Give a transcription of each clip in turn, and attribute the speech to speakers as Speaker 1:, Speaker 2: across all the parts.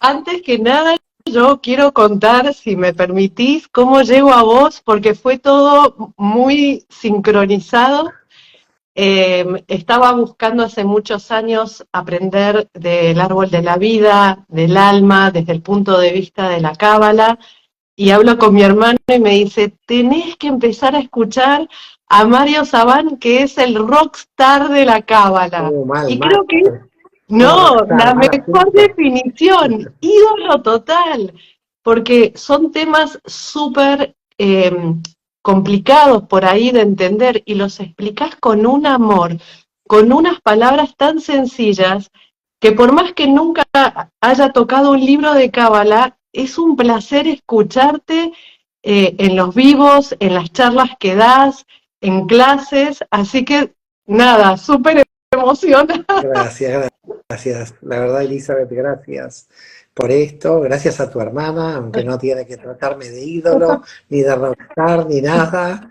Speaker 1: Antes que nada, yo quiero contar, si me permitís, cómo llego a vos, porque fue todo muy sincronizado. Estaba buscando hace muchos años aprender del árbol de la vida, del alma, desde el punto de vista de la cábala, y hablo con mi hermano y me dice, tenés que empezar a escuchar a Mario Sabán, que es el rockstar de la cábala.
Speaker 2: Mal,
Speaker 1: Y
Speaker 2: mal.
Speaker 1: creo que
Speaker 2: Un
Speaker 1: no,
Speaker 2: rockstar,
Speaker 1: la
Speaker 2: mal
Speaker 1: mejor
Speaker 2: asunto.
Speaker 1: definición, ídolo total, porque son temas súper complicados por ahí de entender y los explicás con un amor, con unas palabras tan sencillas, que por más que nunca haya tocado un libro de cábala, es un placer escucharte en los vivos, en las charlas que das, en clases, así que nada, súper emocionada.
Speaker 2: Gracias, gracias. La verdad, Elizabeth, gracias por esto. Gracias a tu hermana, aunque no tiene que tratarme de ídolo, ni de rockstar, ni nada,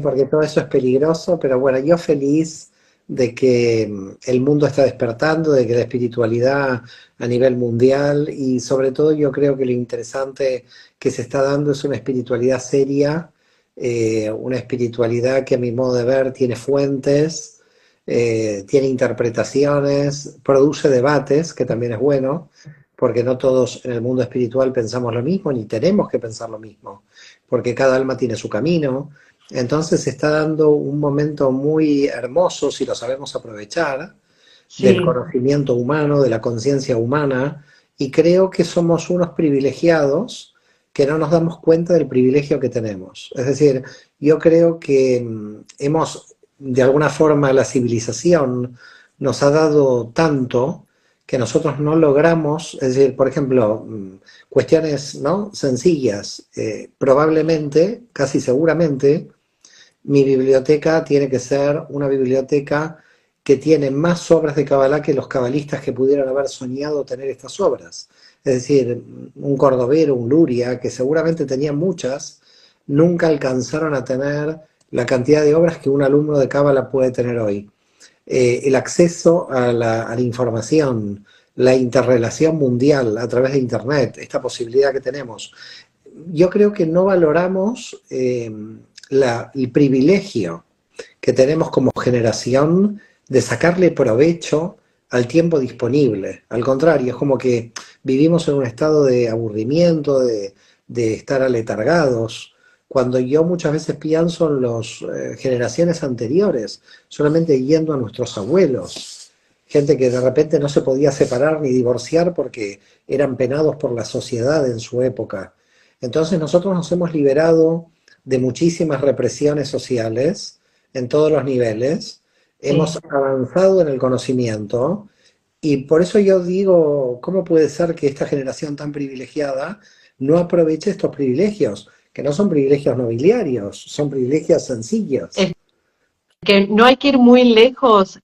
Speaker 2: porque todo eso es peligroso. Pero bueno, yo feliz de que el mundo está despertando, de que la espiritualidad a nivel mundial, y sobre todo yo creo que lo interesante que se está dando es una espiritualidad seria, una espiritualidad que a mi modo de ver tiene fuentes, tiene interpretaciones, produce debates, que también es bueno, porque no todos en el mundo espiritual pensamos lo mismo, ni tenemos que pensar lo mismo, porque cada alma tiene su camino. Entonces se está dando un momento muy hermoso, si lo sabemos aprovechar, del
Speaker 1: Sí,
Speaker 2: conocimiento humano, de la conciencia humana, y creo que somos unos privilegiados que no nos damos cuenta del privilegio que tenemos. Es decir, yo creo que hemos, de alguna forma, la civilización nos ha dado tanto que nosotros no logramos, es decir, por ejemplo, cuestiones, ¿no?, sencillas, probablemente, casi seguramente, mi biblioteca tiene que ser una biblioteca que tiene más obras de Kabbalah que los cabalistas que pudieran haber soñado tener estas obras. Es decir, un Cordovero, un Luria, que seguramente tenía muchas, nunca alcanzaron a tener la cantidad de obras que un alumno de Kabbalah puede tener hoy. El acceso a la información, la interrelación mundial a través de Internet, esta posibilidad que tenemos. Yo creo que no valoramos el privilegio que tenemos como generación de sacarle provecho al tiempo disponible. Al contrario, es como que vivimos en un estado de aburrimiento, de estar aletargados, cuando yo muchas veces pienso en las generaciones anteriores, solamente yendo a nuestros abuelos, gente que de repente no se podía separar ni divorciar porque eran penados por la sociedad en su época. Entonces nosotros nos hemos liberado de muchísimas represiones sociales en todos los niveles, hemos
Speaker 1: sí.
Speaker 2: avanzado en el conocimiento, y por eso yo digo, ¿cómo puede ser que esta generación tan privilegiada no aproveche estos privilegios? Que no son privilegios nobiliarios, son privilegios sencillos.
Speaker 1: Es que no hay que ir muy lejos,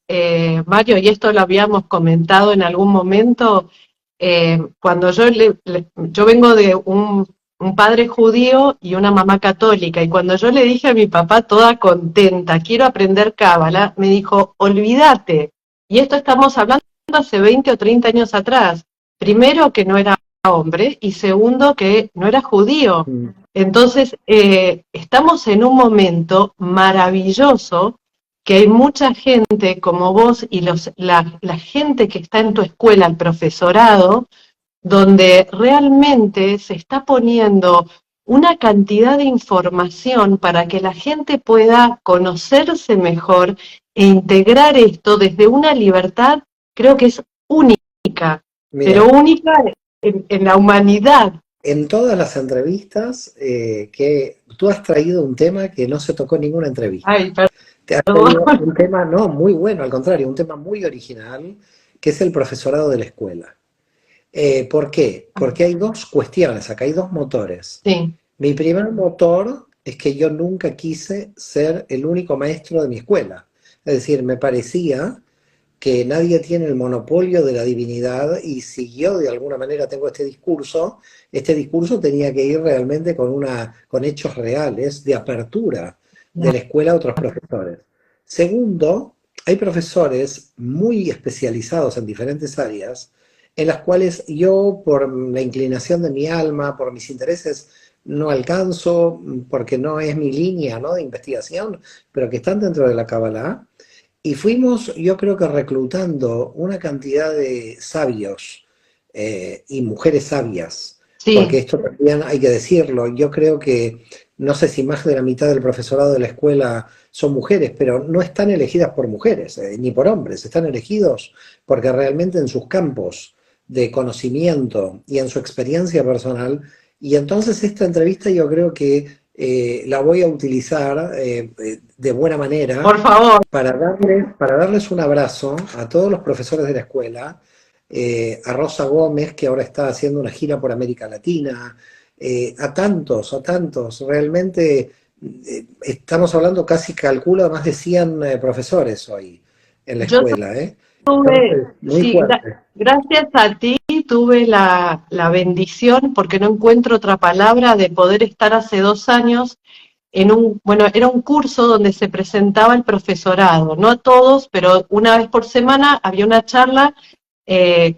Speaker 1: Mario, y esto lo habíamos comentado en algún momento, cuando yo vengo de un padre judío y una mamá católica, y cuando yo le dije a mi papá toda contenta, quiero aprender cábala, me dijo, olvídate, y esto estamos hablando hace 20 o 30 años atrás, primero que no era hombre, y segundo que no era judío.
Speaker 2: Mm.
Speaker 1: Entonces, estamos en un momento maravilloso que hay mucha gente como vos y la gente que está en tu escuela, el profesorado, donde realmente se está poniendo una cantidad de información para que la gente pueda conocerse mejor e integrar esto desde una libertad, creo que es única, pero
Speaker 2: Mira,
Speaker 1: única en la humanidad.
Speaker 2: en todas las entrevistas que tú has traído un tema que no se tocó en ninguna entrevista.
Speaker 1: Ay,
Speaker 2: Te has traído
Speaker 1: perdón.
Speaker 2: un tema, no, muy bueno, al contrario, un tema muy original, que es el profesorado de la escuela. ¿Por qué? Porque hay dos cuestiones, acá hay dos motores.
Speaker 1: Sí,
Speaker 2: Mi primer motor es que yo nunca quise ser el único maestro de mi escuela. Es decir, me parecía que nadie tiene el monopolio de la divinidad, y si yo de alguna manera tengo este discurso tenía que ir realmente con hechos reales de apertura de la escuela a otros profesores. Segundo, hay profesores muy especializados en diferentes áreas en las cuales yo, por la inclinación de mi alma, por mis intereses, no alcanzo, porque no es mi línea, ¿no?, de investigación, pero que están dentro de la Kabbalah. Y fuimos, yo creo que reclutando una cantidad de sabios y mujeres sabias, porque
Speaker 1: Sí,
Speaker 2: esto también hay que decirlo. Yo creo que no sé si más de la mitad del profesorado de la escuela son mujeres, pero no están elegidas por mujeres, ni por hombres, están elegidos porque realmente en sus campos de conocimiento y en su experiencia personal. Y entonces esta entrevista yo creo que la voy a utilizar de buena manera
Speaker 1: por favor.
Speaker 2: para darles un abrazo a todos los profesores de la escuela, a Rosa Gómez, que ahora está haciendo una gira por América Latina, a tantos, realmente estamos hablando, casi calculo, de más de 100 profesores hoy en la
Speaker 1: Yo
Speaker 2: escuela, ¿eh?
Speaker 1: tuve,
Speaker 2: Entonces, muy
Speaker 1: sí,
Speaker 2: fuerte.
Speaker 1: gracias a ti tuve la bendición, porque no encuentro otra palabra, de poder estar hace 2 años bueno, era un curso donde se presentaba el profesorado, no a todos, pero una vez por semana había una charla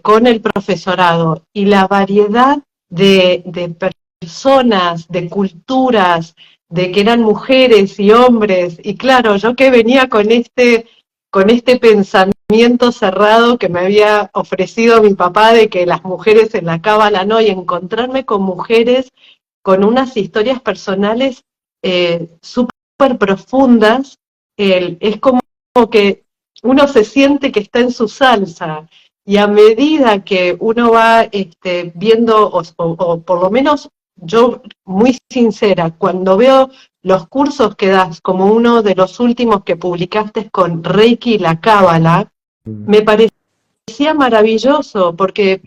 Speaker 1: con el profesorado, y la variedad de personas, de culturas, de que eran mujeres y hombres, y claro, yo que venía con este pensamiento cerrado que me había ofrecido mi papá de que las mujeres en la cábala no, y encontrarme con mujeres con unas historias personales súper profundas, es como que uno se siente que está en su salsa, y a medida que uno va viendo, o por lo menos yo, muy sincera, cuando veo los cursos que das, como uno de los últimos que publicaste con Reiki y la Cábala, me parecía maravilloso, porque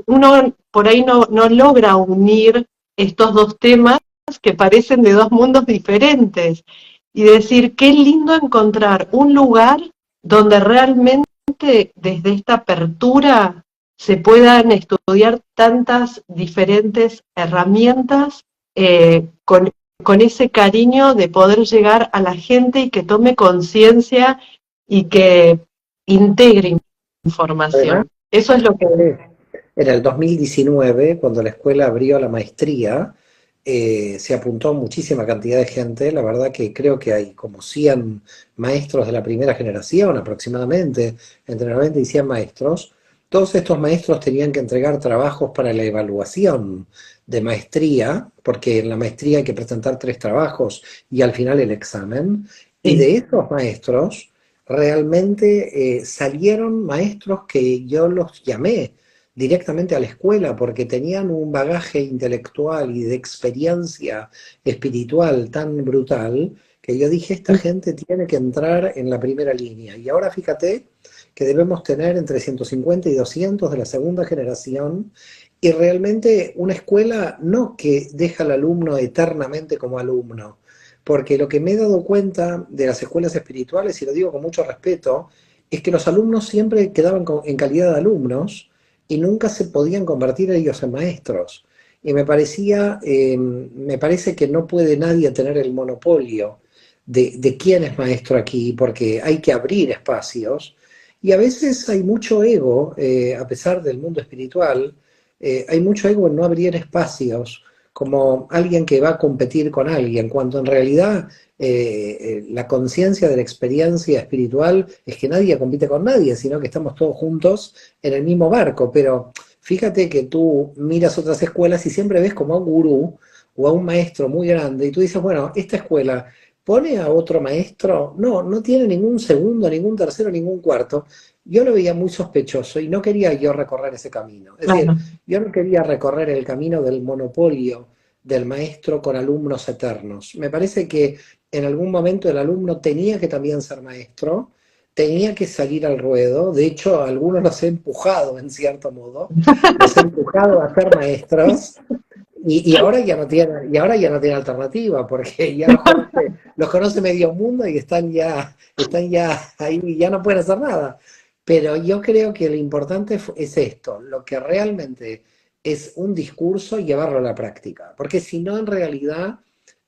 Speaker 1: uno por ahí no logra unir estos dos temas que parecen de dos mundos diferentes, y decir, qué lindo encontrar un lugar donde realmente desde esta apertura se puedan estudiar tantas diferentes herramientas, con ese cariño de poder llegar a la gente y que tome conciencia y que integre
Speaker 2: Además,
Speaker 1: información. Eso es lo que...
Speaker 2: sí, en el 2019, cuando la escuela abrió la maestría, se apuntó muchísima cantidad de gente. La verdad que creo que hay como 100 maestros de la primera generación aproximadamente, entre 90 y 100 maestros. Todos estos maestros tenían que entregar trabajos para la evaluación de maestría, porque en la maestría hay que presentar 3 trabajos y al final el examen. Y
Speaker 1: Sí.
Speaker 2: de estos maestros realmente salieron maestros que yo los llamé directamente a la escuela porque tenían un bagaje intelectual y de experiencia espiritual tan brutal que yo dije, esta gente tiene que entrar en la primera línea. Y ahora fíjate que debemos tener entre 150 y 200 de la segunda generación, y realmente una escuela no que deja al alumno eternamente como alumno, porque lo que me he dado cuenta de las escuelas espirituales, y lo digo con mucho respeto, es que los alumnos siempre quedaban en calidad de alumnos y nunca se podían convertir ellos en maestros. Y me parece que no puede nadie tener el monopolio de quién es maestro aquí, porque hay que abrir espacios. Y a veces hay mucho ego, a pesar del mundo espiritual, hay mucho ego en no abrir espacios, como alguien que va a competir con alguien, cuando en realidad la conciencia de la experiencia espiritual es que nadie compite con nadie, sino que estamos todos juntos en el mismo barco. Pero fíjate que tú miras otras escuelas y siempre ves como a un gurú o a un maestro muy grande y tú dices, bueno, esta escuela pone a otro maestro, no, no tiene ningún segundo, ningún tercero, ningún cuarto. Yo lo veía muy sospechoso y no quería yo recorrer ese camino. Es decir,
Speaker 1: Claro.
Speaker 2: yo no quería recorrer el camino del monopolio del maestro con alumnos eternos. Me parece que en algún momento el alumno tenía que también ser maestro, tenía que salir al ruedo. De hecho, a algunos los he empujado en cierto modo, los he empujado a ser maestros. Y ahora ya no tiene, y ahora ya no tiene alternativa, porque ya los conoce medio mundo y están ya ahí y ya no pueden hacer nada. Pero yo creo que lo importante es esto, lo que realmente es un discurso, llevarlo a la práctica. Porque si no, en realidad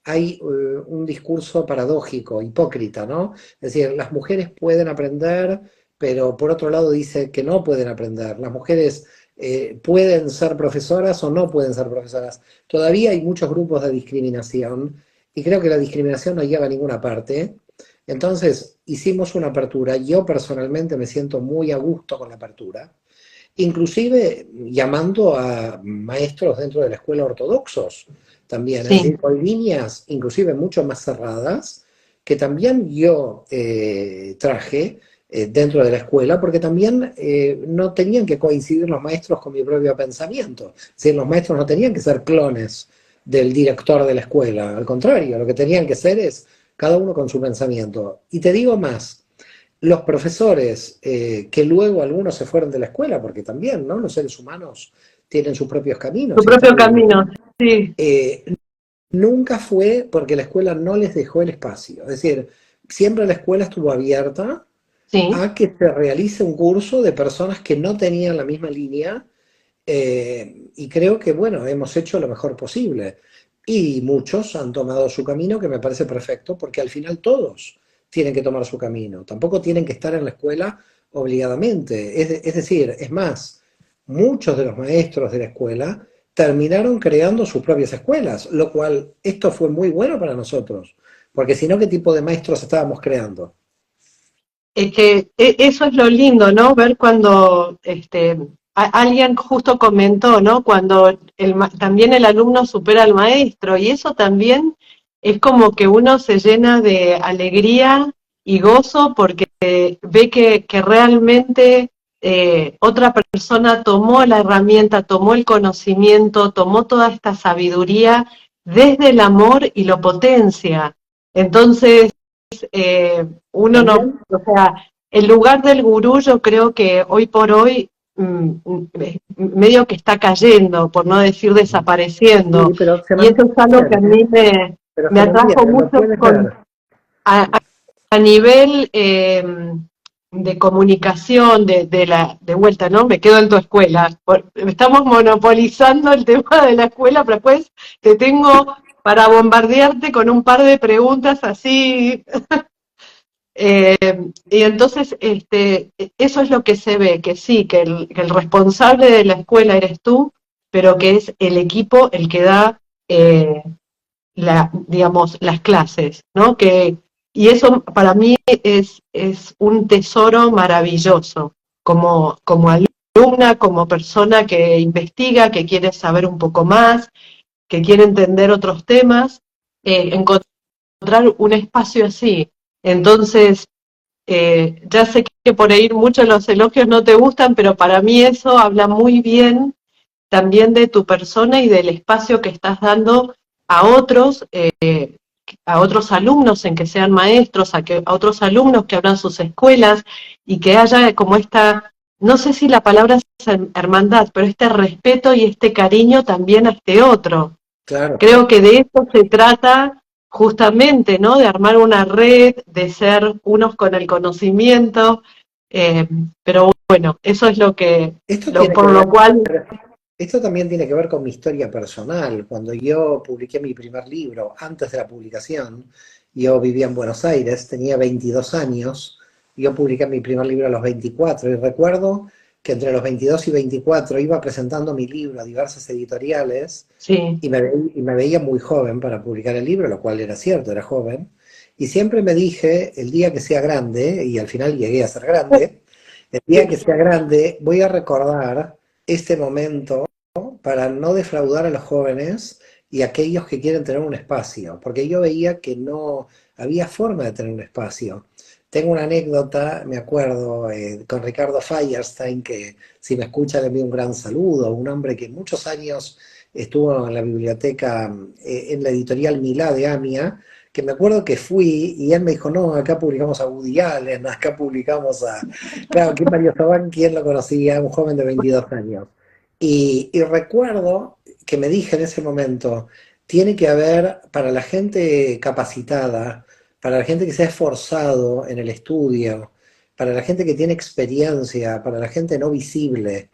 Speaker 2: hay un discurso paradójico, hipócrita, ¿no? Es decir, las mujeres pueden aprender, pero por otro lado dice que no pueden aprender. Las mujeres pueden ser profesoras o no pueden ser profesoras. Todavía hay muchos grupos de discriminación y creo que la discriminación no lleva a ninguna parte. Entonces hicimos una apertura. Yo personalmente me siento muy a gusto con la apertura, inclusive llamando a maestros dentro de la escuela ortodoxos también, es
Speaker 1: Sí.
Speaker 2: decir, con líneas inclusive mucho más cerradas, que también yo traje dentro de la escuela, porque también no tenían que coincidir los maestros con mi propio pensamiento, es decir, los maestros no tenían que ser clones del director de la escuela, al contrario, lo que tenían que ser es cada uno con su pensamiento. Y te digo más, los profesores, que luego algunos se fueron de la escuela, porque también, ¿no? Los seres humanos tienen sus propios
Speaker 1: Tu
Speaker 2: caminos y está
Speaker 1: propio
Speaker 2: bien.
Speaker 1: camino, sí.
Speaker 2: Eh, Nunca fue porque la escuela no les dejó el espacio. Es decir, siempre la escuela estuvo abierta
Speaker 1: Sí.
Speaker 2: a que se realice un curso de personas que no tenían la misma línea, y creo que, bueno, hemos hecho lo mejor posible. Y muchos han tomado su camino, que me parece perfecto, porque al final todos tienen que tomar su camino. Tampoco tienen que estar en la escuela obligadamente. Es decir, es más, muchos de los maestros de la escuela terminaron creando sus propias escuelas, lo cual esto fue muy bueno para nosotros, porque si no, ¿qué tipo de maestros estábamos creando?
Speaker 1: Es que eso es lo lindo, ¿no? Ver cuando alguien justo comentó, ¿no? Cuando también el alumno supera al maestro, y eso también es como que uno se llena de alegría y gozo porque ve que realmente otra persona tomó la herramienta, tomó el conocimiento, tomó toda esta sabiduría desde el amor y lo potencia. Entonces, uno no,
Speaker 2: También,
Speaker 1: o sea, el lugar del gurú yo creo que hoy por hoy medio que está cayendo, por no decir
Speaker 2: sí,
Speaker 1: desapareciendo,
Speaker 2: pero se
Speaker 1: y eso es algo que a
Speaker 2: mantiene, ¿eh?
Speaker 1: mí
Speaker 2: Pero
Speaker 1: me
Speaker 2: se
Speaker 1: atrajo
Speaker 2: mantiene, lo
Speaker 1: mucho
Speaker 2: puedes ver.
Speaker 1: a, a nivel de comunicación, de vuelta, ¿no? Me quedo en tu escuela. Estamos monopolizando el tema de la escuela, pero después te tengo para bombardearte con un par de preguntas así. Eh, y entonces eso es lo que se ve, que sí, que el responsable de la escuela eres tú, pero que es el equipo el que da, digamos, las clases, ¿no? Y eso para mí es un tesoro maravilloso, como alumna, como persona que investiga, que quiere saber un poco más, que quiere entender otros temas, encontrar un espacio así. Entonces, ya sé que por ahí muchos los elogios no te gustan, pero para mí eso habla muy bien también de tu persona y del espacio que estás dando a otros, a otros alumnos en que sean maestros, a otros alumnos que abran sus escuelas y que haya como esta, no sé si la palabra es hermandad, pero este respeto y este cariño también a este otro.
Speaker 2: Claro,
Speaker 1: Creo que de eso se trata justamente, ¿no? De armar una red, de ser unos con el conocimiento, eh, pero bueno, eso es
Speaker 2: esto tiene que
Speaker 1: por
Speaker 2: ver,
Speaker 1: lo cual,
Speaker 2: esto también tiene que ver con mi historia personal. Cuando yo publiqué mi primer libro, antes de la publicación, yo vivía en Buenos Aires, tenía 22 años, yo publiqué mi primer libro a los 24 y recuerdo que entre los 22 y 24 iba presentando mi libro a diversas editoriales
Speaker 1: sí,
Speaker 2: y me veía muy joven para publicar el libro, lo cual era cierto, era joven. Y siempre me dije, el día que sea grande, y al final llegué a ser grande, el día que sea grande voy a recordar este momento para no defraudar a los jóvenes y a aquellos que quieren tener un espacio, porque yo veía que no había forma de tener un espacio. Tengo una anécdota, me acuerdo, con Ricardo Feierstein, que si me escucha le envío un gran saludo, un hombre que muchos años estuvo en la biblioteca, en la editorial Milá de AMIA, que me acuerdo que fui y él me dijo, no, acá publicamos a Woody Allen, acá publicamos a... Claro, aquí Mario Sabán, ¿quién lo conocía? Un joven de 22 años. Y recuerdo que me dije en ese momento, tiene que haber para la gente capacitada, para la gente que se ha esforzado en el estudio, para la gente que tiene experiencia, para la gente no visible,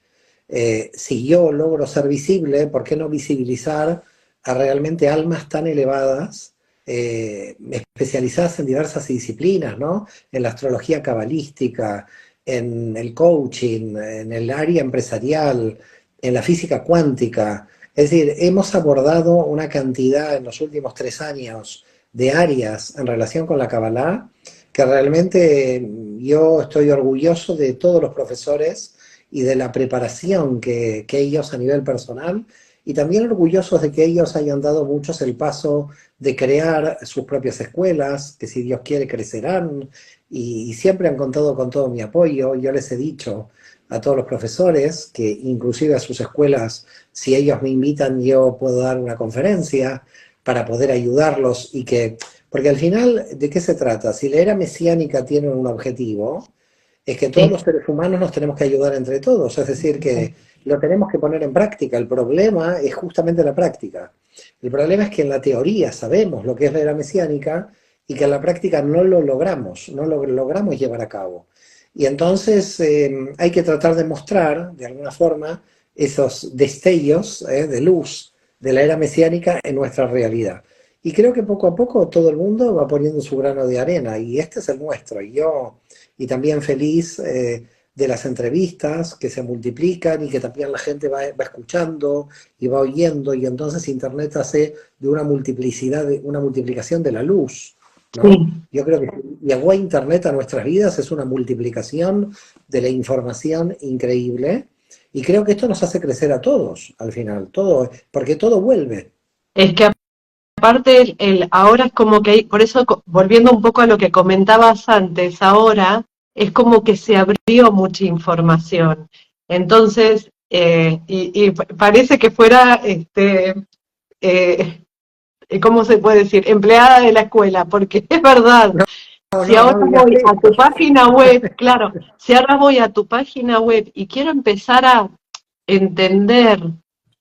Speaker 2: si yo logro ser visible, ¿por qué no visibilizar a realmente almas tan elevadas, especializadas en diversas disciplinas, ¿no? En la astrología cabalística, en el coaching, en el área empresarial, en la física cuántica. Es decir, hemos abordado una cantidad en los últimos 3 años de áreas en relación con la Kabbalah que realmente yo estoy orgulloso de todos los profesores y de la preparación que ellos a nivel personal, y también orgullosos de que ellos hayan dado muchos el paso de crear sus propias escuelas, que si Dios quiere crecerán, y siempre han contado con todo mi apoyo. Yo les he dicho a todos los profesores que inclusive a sus escuelas, si ellos me invitan, yo puedo dar una conferencia para poder ayudarlos y que, porque al final, ¿de qué se trata? Si la era mesiánica tiene un objetivo, es que todos
Speaker 1: sí,
Speaker 2: los seres humanos nos tenemos que ayudar entre todos, es decir, que lo tenemos que poner en práctica. El problema es justamente la práctica. El problema es que en la teoría sabemos lo que es la era mesiánica y que en la práctica no lo logramos, no lo logramos llevar a cabo. Y entonces hay que tratar de mostrar, de alguna forma, esos destellos de luz de la era mesiánica en nuestra realidad. Y creo que poco a poco todo el mundo va poniendo su grano de arena, y este es el nuestro. Y también feliz de las entrevistas que se multiplican y que también la gente va escuchando y va oyendo, y entonces Internet hace de una multiplicidad, de una multiplicación de la luz, ¿no?
Speaker 1: sí.
Speaker 2: Yo creo que si llegó a Internet a nuestras vidas es una multiplicación de la información increíble, y creo que esto nos hace crecer a todos al final, todo, porque todo vuelve.
Speaker 1: Es que aparte ahora es como que por eso volviendo un poco a lo que comentabas antes, ahora es como que se abrió mucha información. Entonces, y parece que fuera, eh, ¿cómo se puede decir? Empleada de la escuela, porque es verdad.
Speaker 2: No,
Speaker 1: Si
Speaker 2: no,
Speaker 1: ahora
Speaker 2: no digas
Speaker 1: voy a
Speaker 2: eso.
Speaker 1: tu página web, claro, si ahora voy a tu página web y quiero empezar a entender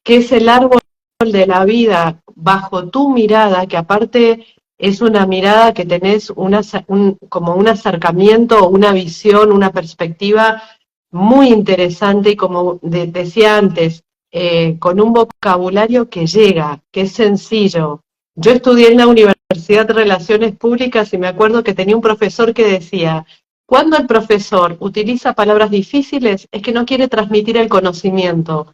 Speaker 1: qué es el árbol de la vida bajo tu mirada, que aparte es una mirada que tenés como un acercamiento, una visión, una perspectiva muy interesante y como decía antes, con un vocabulario que llega, que es sencillo. Yo estudié en la Universidad de Relaciones Públicas y me acuerdo que tenía un profesor que decía, cuando el profesor utiliza palabras difíciles es que no quiere transmitir el conocimiento.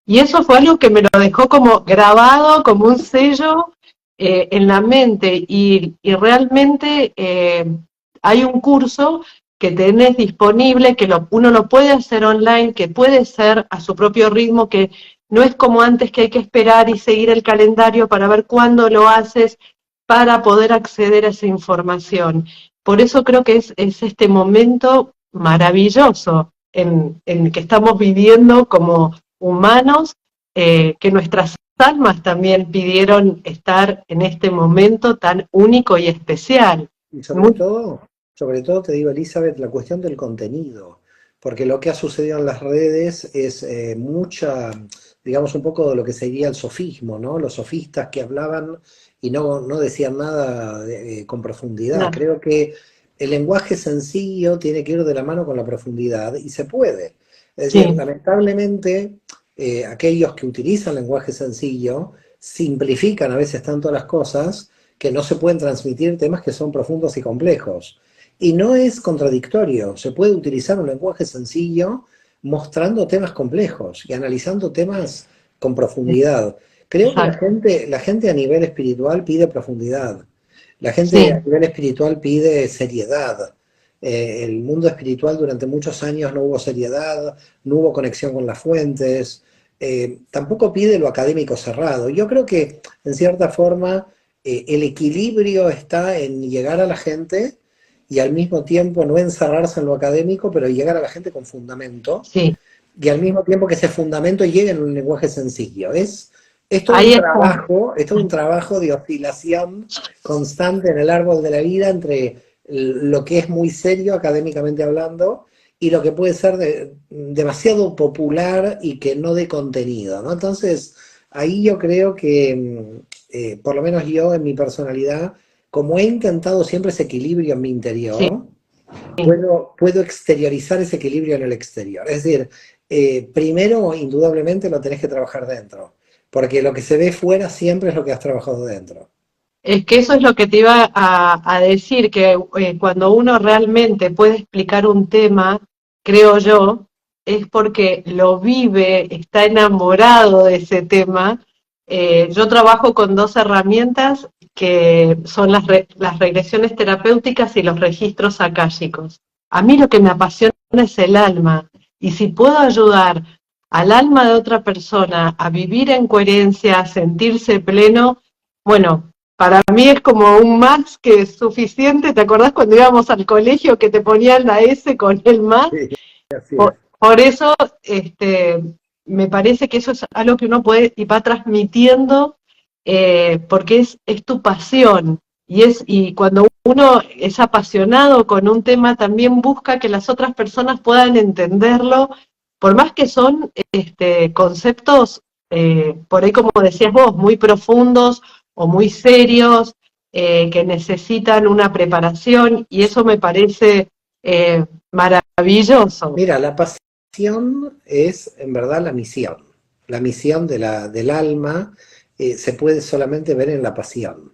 Speaker 1: Y eso fue algo que me lo dejó como grabado, como un sello en la mente. Y realmente hay un curso que tenés disponible, que uno lo puede hacer online, que puede ser a su propio ritmo, que no es como antes que hay que esperar y seguir el calendario para ver cuándo lo haces para poder acceder a esa información. Por eso creo que es este momento maravilloso en que estamos viviendo como humanos, que nuestras almas también pidieron estar en este momento tan único y especial.
Speaker 2: Y
Speaker 1: Muy,
Speaker 2: sobre todo te digo, Elizabeth, la cuestión del contenido, porque lo que ha sucedido en las redes es mucha, digamos, un poco de lo que sería el sofismo, ¿no? Los sofistas que hablaban y no decían nada con profundidad.
Speaker 1: nada,
Speaker 2: Creo que el lenguaje sencillo tiene que ir de la mano con la profundidad, y se puede. Es decir,
Speaker 1: sí,
Speaker 2: lamentablemente, aquellos que utilizan lenguaje sencillo simplifican a veces tanto las cosas que no se pueden transmitir temas que son profundos y complejos. Y no es contradictorio, se puede utilizar un lenguaje sencillo mostrando temas complejos y analizando temas con profundidad. Creo que
Speaker 1: exacto.
Speaker 2: la gente a nivel espiritual pide profundidad, la gente a
Speaker 1: Sí,
Speaker 2: nivel espiritual pide seriedad. El mundo espiritual durante muchos años no hubo seriedad, no hubo conexión con las fuentes, tampoco pide lo académico cerrado. Yo creo que en cierta forma el equilibrio está en llegar a la gente y al mismo tiempo no encerrarse en lo académico, pero llegar a la gente con fundamento,
Speaker 1: sí.
Speaker 2: y al mismo tiempo que ese fundamento llegue en un lenguaje sencillo. Es todo
Speaker 1: Ahí está.
Speaker 2: es todo un trabajo de oscilación constante en el árbol de la vida entre lo que es muy serio académicamente hablando y lo que puede ser demasiado popular y que no dé contenido, ¿no? Entonces, ahí yo creo que, por lo menos yo en mi personalidad, como he intentado siempre ese equilibrio en mi
Speaker 1: Sí,
Speaker 2: interior, puedo exteriorizar ese equilibrio en el exterior. Es decir, primero, indudablemente, lo tenés que trabajar dentro, porque lo que se ve fuera siempre es lo que has trabajado dentro.
Speaker 1: es que eso es lo que te iba a decir, que cuando uno realmente puede explicar un tema, creo yo, es porque lo vive, está enamorado de ese tema. Yo trabajo con dos herramientas que son las regresiones terapéuticas y los registros akáshicos. A mí lo que me apasiona es el alma, y si puedo ayudar al alma de otra persona a vivir en coherencia, a sentirse pleno, bueno, para mí es como un más que es suficiente. ¿Te acordás cuando íbamos al colegio que te ponían la S con el más?
Speaker 2: Sí, así es.
Speaker 1: Por eso, me parece que eso es algo que uno puede y va transmitiendo, porque es tu pasión. Y cuando uno es apasionado con un tema, también busca que las otras personas puedan entenderlo, por más que son conceptos, por ahí como decías vos, muy profundos o muy serios, que necesitan una preparación, y eso me parece maravilloso.
Speaker 2: Mira, la pasión es en verdad la misión. La misión del alma se puede solamente ver en la pasión.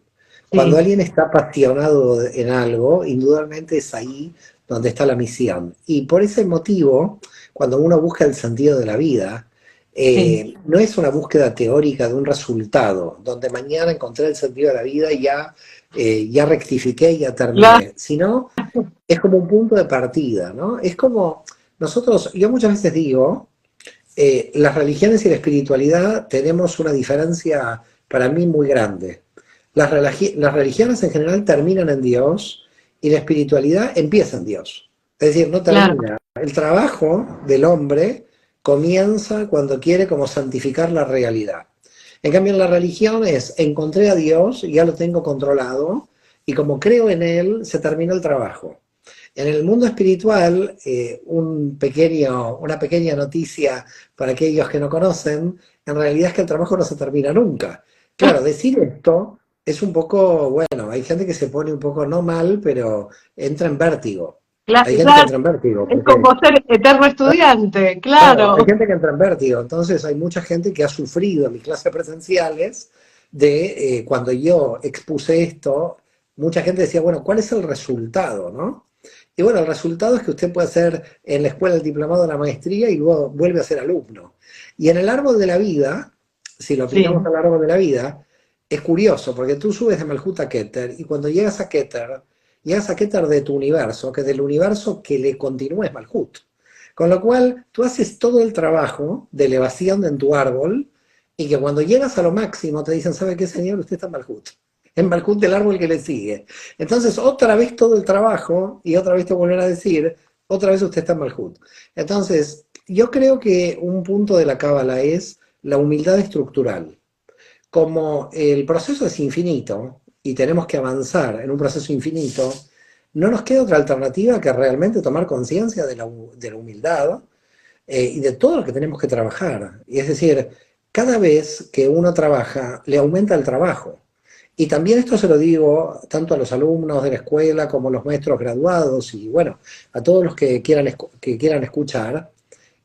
Speaker 2: Cuando
Speaker 1: Sí,
Speaker 2: alguien está apasionado en algo, indudablemente es ahí donde está la misión. Y por ese motivo, cuando uno busca el sentido de la vida,
Speaker 1: sí,
Speaker 2: no es una búsqueda teórica de un resultado, donde mañana encontré el sentido de la vida y ya rectifiqué y ya
Speaker 1: claro,
Speaker 2: terminé, sino es como un punto de partida, ¿no? Es como nosotros, yo muchas veces digo, las religiones y la espiritualidad tenemos una diferencia para mí muy grande. Las religiones en general terminan en Dios y la espiritualidad empieza en Dios. Es decir, no
Speaker 1: claro,
Speaker 2: termina. El trabajo del hombre comienza cuando quiere como santificar la realidad. En cambio, en la religión es, encontré a Dios, ya lo tengo controlado, y como creo en Él, se termina el trabajo. En el mundo espiritual, una pequeña noticia para aquellos que no conocen, en realidad es que el trabajo no se termina nunca. Claro, decir esto es un poco, bueno, hay gente que se pone un poco no mal, pero entra en vértigo. Hay gente que
Speaker 1: claro,
Speaker 2: entra en vértigo,
Speaker 1: es como
Speaker 2: porque
Speaker 1: ser eterno estudiante,
Speaker 2: claro,
Speaker 1: claro,
Speaker 2: hay gente que entra en vértigo, entonces hay mucha gente que ha sufrido en mis clases presenciales de cuando yo expuse esto, mucha gente decía, bueno, ¿cuál es el resultado, no? Y bueno, el resultado es que usted puede hacer en la escuela el diplomado de la maestría y luego vuelve a ser alumno. Y en el árbol de la vida, si lo aplicamos
Speaker 1: sí,
Speaker 2: al árbol de la vida, es curioso, porque tú subes de Malhut a Keter, y cuando llegas a Keter de tu universo, que del universo que le continúa es Malhut. Con lo cual, tú haces todo el trabajo de elevación en tu árbol y que cuando llegas a lo máximo te dicen, ¿sabe qué, señor? Usted está en Malhut. En Malhut del árbol que le sigue. Entonces, otra vez todo el trabajo y otra vez te vuelven a decir, otra vez usted está en Malhut. Entonces, yo creo que un punto de la cábala es la humildad estructural. Como el proceso es infinito y tenemos que avanzar en un proceso infinito, no nos queda otra alternativa que realmente tomar conciencia de la humildad y de todo lo que tenemos que trabajar. Y es decir, cada vez que uno trabaja, le aumenta el trabajo. Y también esto se lo digo tanto a los alumnos de la escuela como a los maestros graduados y bueno, a todos los que quieran escuchar,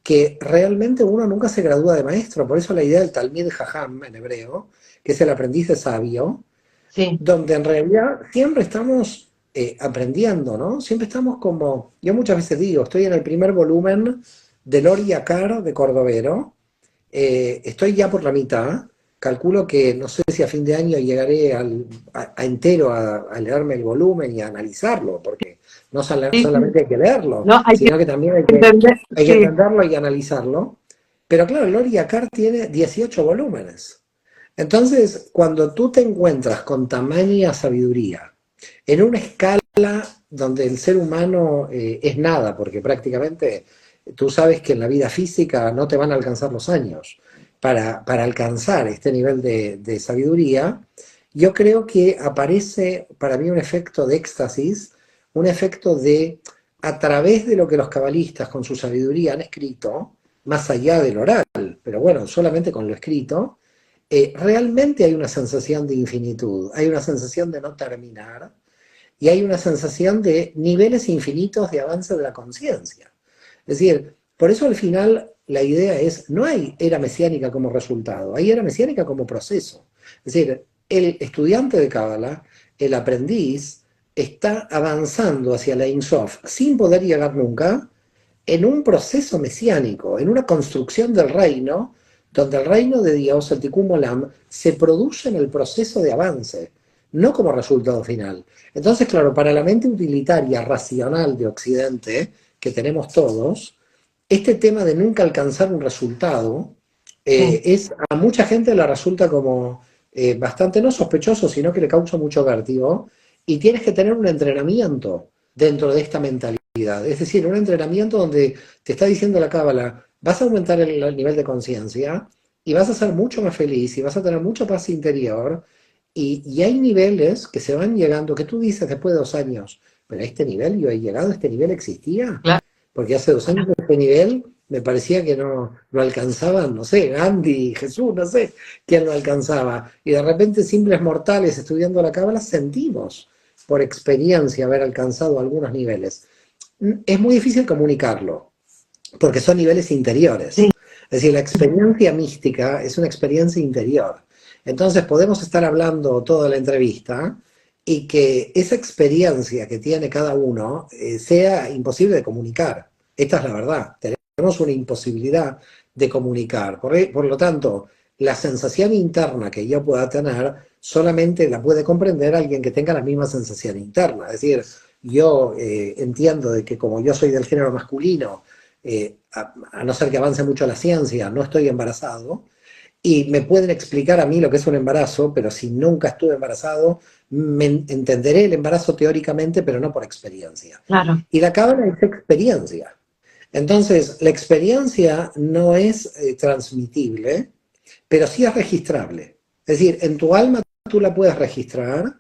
Speaker 2: que realmente uno nunca se gradúa de maestro. Por eso la idea del Talmid Jajam en hebreo, que es el aprendiz de sabio,
Speaker 1: sí,
Speaker 2: donde en realidad siempre estamos aprendiendo, ¿no? Siempre estamos como, yo muchas veces digo, estoy en el primer volumen de Lori Akar de Cordovero, estoy ya por la mitad, calculo que no sé si a fin de año llegaré a entero a leerme el volumen y a analizarlo, porque no
Speaker 1: sí, sí.
Speaker 2: solamente hay que leerlo,
Speaker 1: No, hay que
Speaker 2: sino que también hay que,
Speaker 1: entender,
Speaker 2: hay que
Speaker 1: sí,
Speaker 2: entenderlo y analizarlo. Pero claro, Lori Akar tiene 18 volúmenes. Entonces, cuando tú te encuentras con tamaña sabiduría, en una escala donde el ser humano es nada, porque prácticamente tú sabes que en la vida física no te van a alcanzar los años para alcanzar este nivel de sabiduría, yo creo que aparece para mí un efecto de éxtasis, un efecto de, a través de lo que los cabalistas con su sabiduría han escrito, más allá del oral, pero bueno, solamente con lo escrito, realmente hay una sensación de infinitud, hay una sensación de no terminar y hay una sensación de niveles infinitos de avance de la conciencia. Es decir, por eso al final la idea es, no hay era mesiánica como resultado, hay era mesiánica como proceso. Es decir, el estudiante de Cábala, el aprendiz, está avanzando hacia la Ein Sof sin poder llegar nunca, en un proceso mesiánico, en una construcción del reino, donde el reino de Dios, el Tikkun Olam, se produce en el proceso de avance, no como resultado final. Entonces, claro, para la mente utilitaria, racional de Occidente, que tenemos todos, este tema de nunca alcanzar un resultado,
Speaker 1: sí,
Speaker 2: a mucha gente le resulta como bastante, no sospechoso, sino que le causa mucho vértigo, y tienes que tener un entrenamiento dentro de esta mentalidad. Es decir, un entrenamiento donde te está diciendo la cábala, vas a aumentar el nivel de conciencia y vas a ser mucho más feliz y vas a tener mucha paz interior. Y hay niveles que se van llegando, que tú dices después de 2 años, pero a este nivel yo he llegado, este nivel existía,
Speaker 1: claro,
Speaker 2: porque hace 2 años este nivel me parecía que no lo alcanzaban, no sé, Gandhi, Jesús, no sé quién lo alcanzaba. Y de repente simples mortales estudiando la cábala sentimos por experiencia haber alcanzado algunos niveles. Es muy difícil comunicarlo, porque son niveles interiores.
Speaker 1: sí,
Speaker 2: Es decir, la experiencia mística es una experiencia interior. Entonces podemos estar hablando toda la entrevista y que esa experiencia que tiene cada uno sea imposible de comunicar. Esta es la verdad. Tenemos una imposibilidad de comunicar. Por lo tanto, la sensación interna que yo pueda tener solamente la puede comprender alguien que tenga la misma sensación interna. Es decir, yo entiendo de que como yo soy del género masculino, a no ser que avance mucho la ciencia, no estoy embarazado, y me pueden explicar a mí lo que es un embarazo, pero si nunca estuve embarazado, entenderé el embarazo teóricamente, pero no por experiencia.
Speaker 1: claro,
Speaker 2: Y la cábala es experiencia. Entonces, la experiencia no es transmitible, pero sí es registrable. Es decir, en tu alma tú la puedes registrar,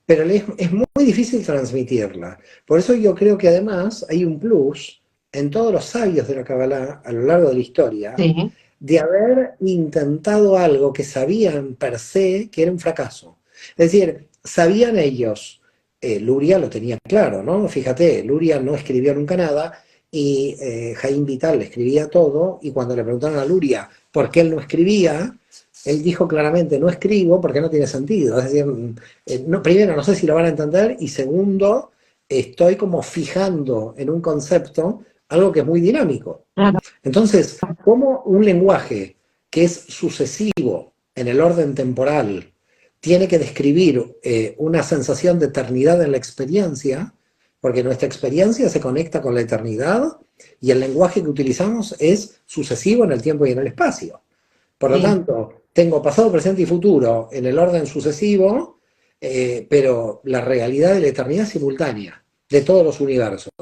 Speaker 2: pero es muy difícil transmitirla. Por eso yo creo que además hay un plus en todos los sabios de la Kabbalah a lo largo de la historia,
Speaker 1: sí,
Speaker 2: de haber intentado algo que sabían per se que era un fracaso. Es decir, sabían ellos, Luria lo tenía claro, ¿no? Fíjate, Luria no escribió nunca nada y Jaime Vital le escribía todo, y cuando le preguntaron a Luria por qué él no escribía, él dijo claramente, no escribo porque no tiene sentido. Es decir, no, primero, no sé si lo van a entender, y segundo, estoy como fijando en un concepto algo que es muy dinámico.
Speaker 1: claro,
Speaker 2: Entonces, ¿cómo un lenguaje que es sucesivo en el orden temporal tiene que describir una sensación de eternidad en la experiencia? Porque nuestra experiencia se conecta con la eternidad y el lenguaje que utilizamos es sucesivo en el tiempo y en el espacio. Por lo
Speaker 1: sí,
Speaker 2: tanto, tengo pasado, presente y futuro en el orden sucesivo, pero la realidad de la eternidad es simultánea, de todos los universos.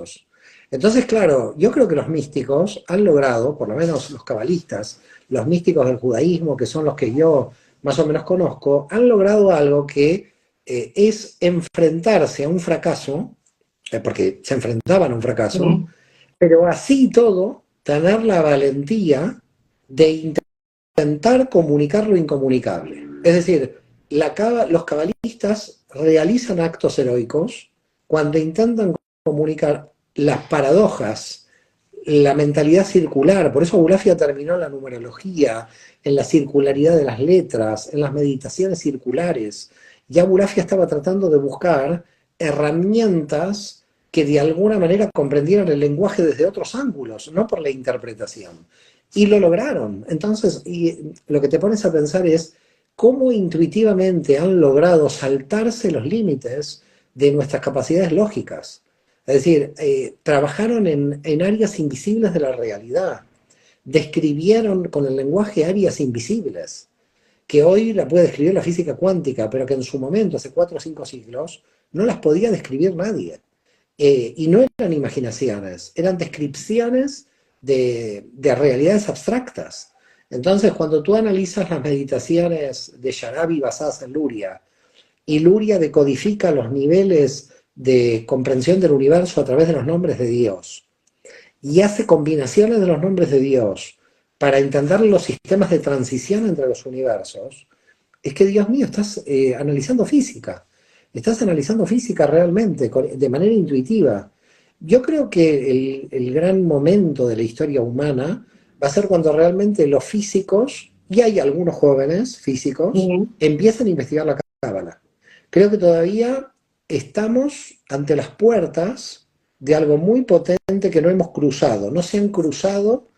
Speaker 2: Entonces, claro, yo creo que los místicos han logrado, por lo menos los cabalistas, los místicos del judaísmo, que son los que yo más o menos conozco, han logrado algo que es enfrentarse a un fracaso, porque se enfrentaban a un fracaso,
Speaker 1: sí,
Speaker 2: pero así y todo, tener la valentía de intentar comunicar lo incomunicable. Es decir, los cabalistas realizan actos heroicos cuando intentan comunicar las paradojas, la mentalidad circular. Por eso Bulafia terminó en la numerología, en la circularidad de las letras, en las meditaciones circulares. Ya Bulafia estaba tratando de buscar herramientas que de alguna manera comprendieran el lenguaje desde otros ángulos, no por la interpretación. Y lo lograron. Entonces, y lo que te pones a pensar es cómo intuitivamente han logrado saltarse los límites de nuestras capacidades lógicas. Es decir, trabajaron en áreas invisibles de la realidad, describieron con el lenguaje áreas invisibles, que hoy la puede describir la física cuántica, pero que en su momento, hace 4 o 5 siglos, no las podía describir nadie. Y no eran imaginaciones, eran descripciones de realidades abstractas. Entonces, cuando tú analizas las meditaciones de Sharabi basadas en Luria, y Luria decodifica los niveles de comprensión del universo a través de los nombres de Dios, y hace combinaciones de los nombres de Dios para entender los sistemas de transición entre los universos, es que, Dios mío, estás analizando física. Estás analizando física realmente, de manera intuitiva. Yo creo que el gran momento de la historia humana va a ser cuando realmente los físicos, y hay algunos jóvenes físicos,
Speaker 1: sí,
Speaker 2: empiezan a investigar la cábala. Creo que todavía estamos ante las puertas de algo muy potente que no hemos cruzado. No se han cruzado.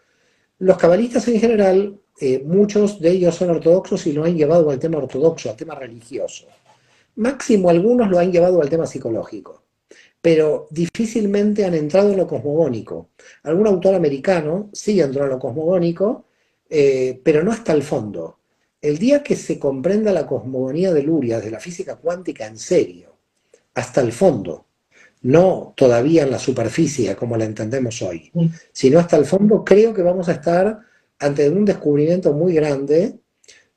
Speaker 2: Los cabalistas en general, muchos de ellos son ortodoxos y lo han llevado al tema ortodoxo, al tema religioso. Máximo algunos lo han llevado al tema psicológico, pero difícilmente han entrado en lo cosmogónico. Algún autor americano sí entró en lo cosmogónico, pero no hasta el fondo. El día que se comprenda la cosmogonía de Luria, de la física cuántica en serio, hasta el fondo, no todavía en la superficie como la entendemos hoy, sino hasta el fondo, creo que vamos a estar ante un descubrimiento muy grande,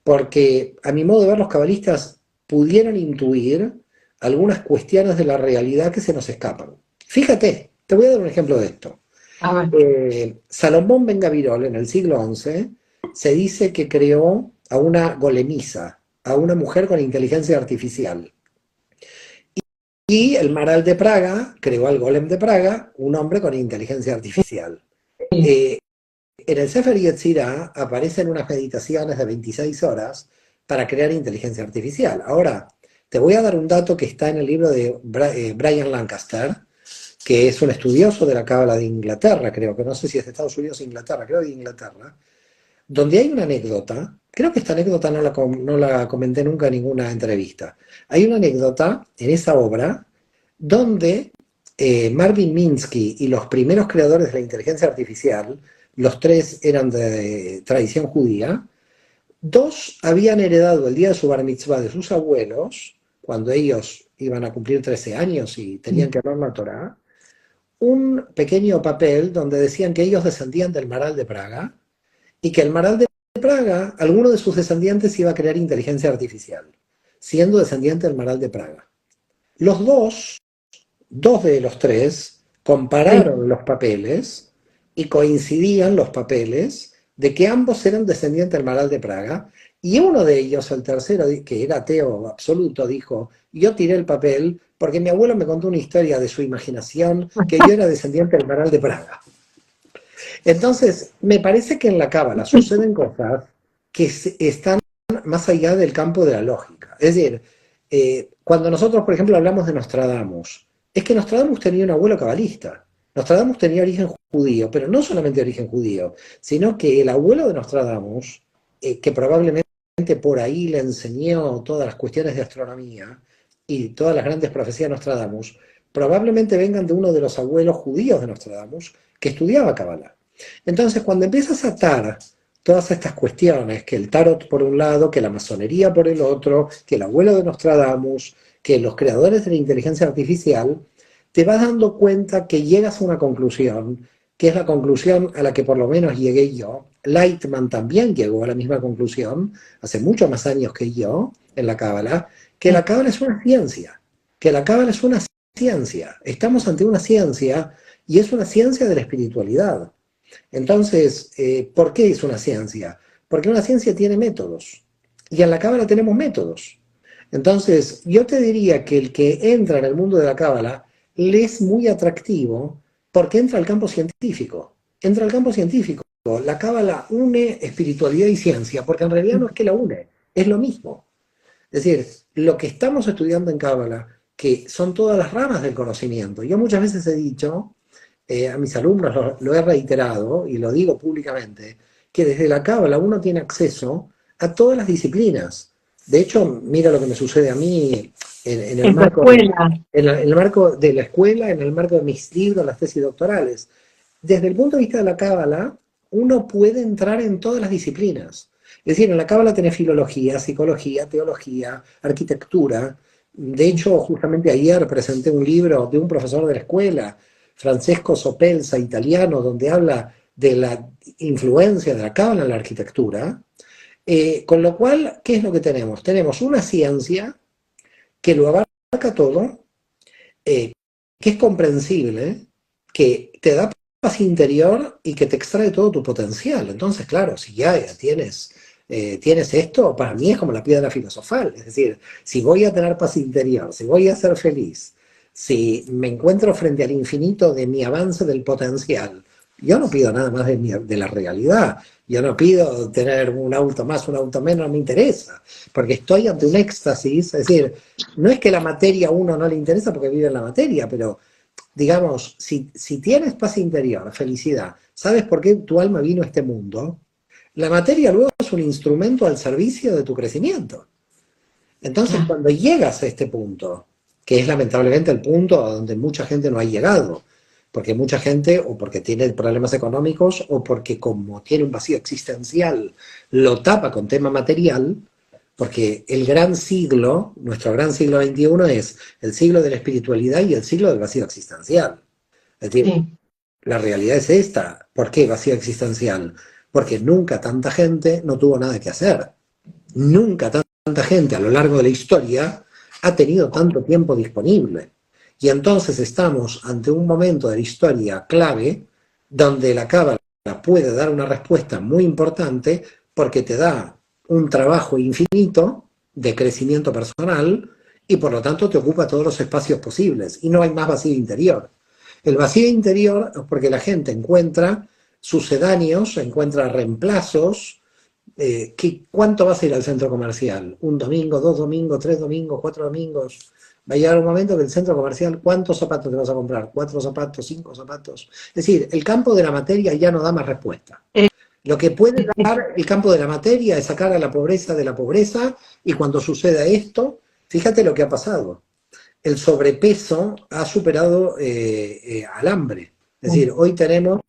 Speaker 2: porque a mi modo de ver los cabalistas pudieron intuir algunas cuestiones de la realidad que se nos escapan. Fíjate, te voy a dar un ejemplo de esto.
Speaker 1: A ver.
Speaker 2: Salomón Ben Gabirol en el siglo XI se dice que creó a una golemisa, a una mujer con inteligencia artificial. Y el Maral de Praga creó al Golem de Praga, un hombre con inteligencia artificial. En el Sefer Yetzirah aparecen unas meditaciones de 26 horas para crear inteligencia artificial. Ahora, te voy a dar un dato que está en el libro de Brian Lancaster, que es un estudioso de la Cábala de Inglaterra, creo, que no sé si es de Estados Unidos o Inglaterra, creo de Inglaterra, donde hay una anécdota, creo que esta anécdota no la comenté nunca en ninguna entrevista. Hay una anécdota en esa obra donde Marvin Minsky y los primeros creadores de la inteligencia artificial, los tres eran de tradición judía, dos habían heredado el día de su bar mitzvah de sus abuelos, cuando ellos iban a cumplir 13 años y tenían que hablar la Torá, un pequeño papel donde decían que ellos descendían del Maral de Praga, y que el Maral de Praga, alguno de sus descendientes iba a crear inteligencia artificial, siendo descendiente del Maral de Praga. Los dos de los tres, compararon los papeles y coincidían los papeles de que ambos eran descendientes del Maral de Praga, y uno de ellos, el tercero, que era ateo absoluto, dijo: yo tiré el papel porque mi abuelo me contó una historia de su imaginación que yo era descendiente del Maral de Praga. Entonces, me parece que en la Cábala suceden cosas que están más allá del campo de la lógica. Es decir, cuando nosotros, por ejemplo, hablamos de Nostradamus, es que Nostradamus tenía un abuelo cabalista. Nostradamus tenía origen judío, pero no solamente origen judío, sino que el abuelo de Nostradamus, que probablemente por ahí le enseñó todas las cuestiones de astronomía y todas las grandes profecías de Nostradamus, probablemente vengan de uno de los abuelos judíos de Nostradamus que estudiaba Cábala. Entonces, cuando empiezas a atar todas estas cuestiones, que el tarot por un lado, que la masonería por el otro, que el abuelo de Nostradamus, que los creadores de la inteligencia artificial, te vas dando cuenta que llegas a una conclusión, que es la conclusión a la que por lo menos llegué yo. Lightman también llegó a la misma conclusión, hace muchos más años que yo, en la Cábala, que la Cábala es una ciencia, que la Cábala es una ciencia. Estamos ante una ciencia, y es una ciencia de la espiritualidad. Entonces, ¿por qué es una ciencia? Porque una ciencia tiene métodos, y en la Cábala tenemos métodos. Entonces, yo te diría que el que entra en el mundo de la Cábala le es muy atractivo porque entra al campo científico. Entra al campo científico. La Cábala une espiritualidad y ciencia, porque en realidad no es que la une, es lo mismo. Es decir, lo que estamos estudiando en Cábala, que son todas las ramas del conocimiento. Yo muchas veces he dicho, a mis alumnos lo he reiterado y lo digo públicamente, que desde la Cábala uno tiene acceso a todas las disciplinas. De hecho, mira lo que me sucede a mí en el marco de la escuela, en el marco de mis libros, las tesis doctorales. Desde el punto de vista de la Cábala, uno puede entrar en todas las disciplinas. Es decir, en la Cábala tenés filología, psicología, teología, arquitectura. De hecho, justamente ayer presenté un libro de un profesor de la escuela, Francesco Sopelsa, italiano, donde habla de la influencia de la Cábala en la arquitectura. Con lo cual, ¿qué es lo que tenemos? Tenemos una ciencia que lo abarca todo, que es comprensible, que te da paz interior y que te extrae todo tu potencial. Entonces, claro, si ya tienes esto, para mí es como la piedra filosofal. Es decir, si voy a tener paz interior, si voy a ser feliz, si me encuentro frente al infinito de mi avance del potencial, yo no pido nada más de la realidad. Yo no pido tener un auto más, un auto menos, no me interesa, porque estoy ante un éxtasis. Es decir, no es que la materia a uno no le interesa porque vive en la materia, pero digamos, si tienes paz interior, felicidad, ¿sabes por qué tu alma vino a este mundo? La materia luego es un instrumento al servicio de tu crecimiento. Entonces,
Speaker 1: claro,
Speaker 2: cuando llegas a este punto, que es lamentablemente el punto a donde mucha gente no ha llegado, porque mucha gente, o porque tiene problemas económicos, o porque como tiene un vacío existencial, lo tapa con tema material, porque el gran siglo, nuestro gran siglo XXI es el siglo de la espiritualidad y el siglo del vacío existencial. Es decir,
Speaker 1: sí,
Speaker 2: la realidad es esta. ¿Por qué vacío existencial? Porque nunca tanta gente no tuvo nada que hacer. Nunca tanta gente a lo largo de la historia ha tenido tanto tiempo disponible. Y entonces estamos ante un momento de la historia clave donde la cábala puede dar una respuesta muy importante porque te da un trabajo infinito de crecimiento personal y por lo tanto te ocupa todos los espacios posibles y no hay más vacío interior. El vacío interior es porque la gente encuentra sucedáneos, encuentra reemplazos. ¿Cuánto vas a ir al centro comercial? ¿Un domingo, dos domingos, tres domingos, cuatro domingos? Va a llegar un momento que el centro comercial, ¿cuántos zapatos te vas a comprar? ¿Cuatro zapatos, cinco zapatos? Es decir, el campo de la materia ya no da más respuesta.
Speaker 1: eh,
Speaker 2: Lo que puede dar el campo de la materia es sacar a la pobreza de la pobreza, y cuando suceda esto, fíjate lo que ha pasado. El sobrepeso ha superado al hambre. Es decir, hoy tenemos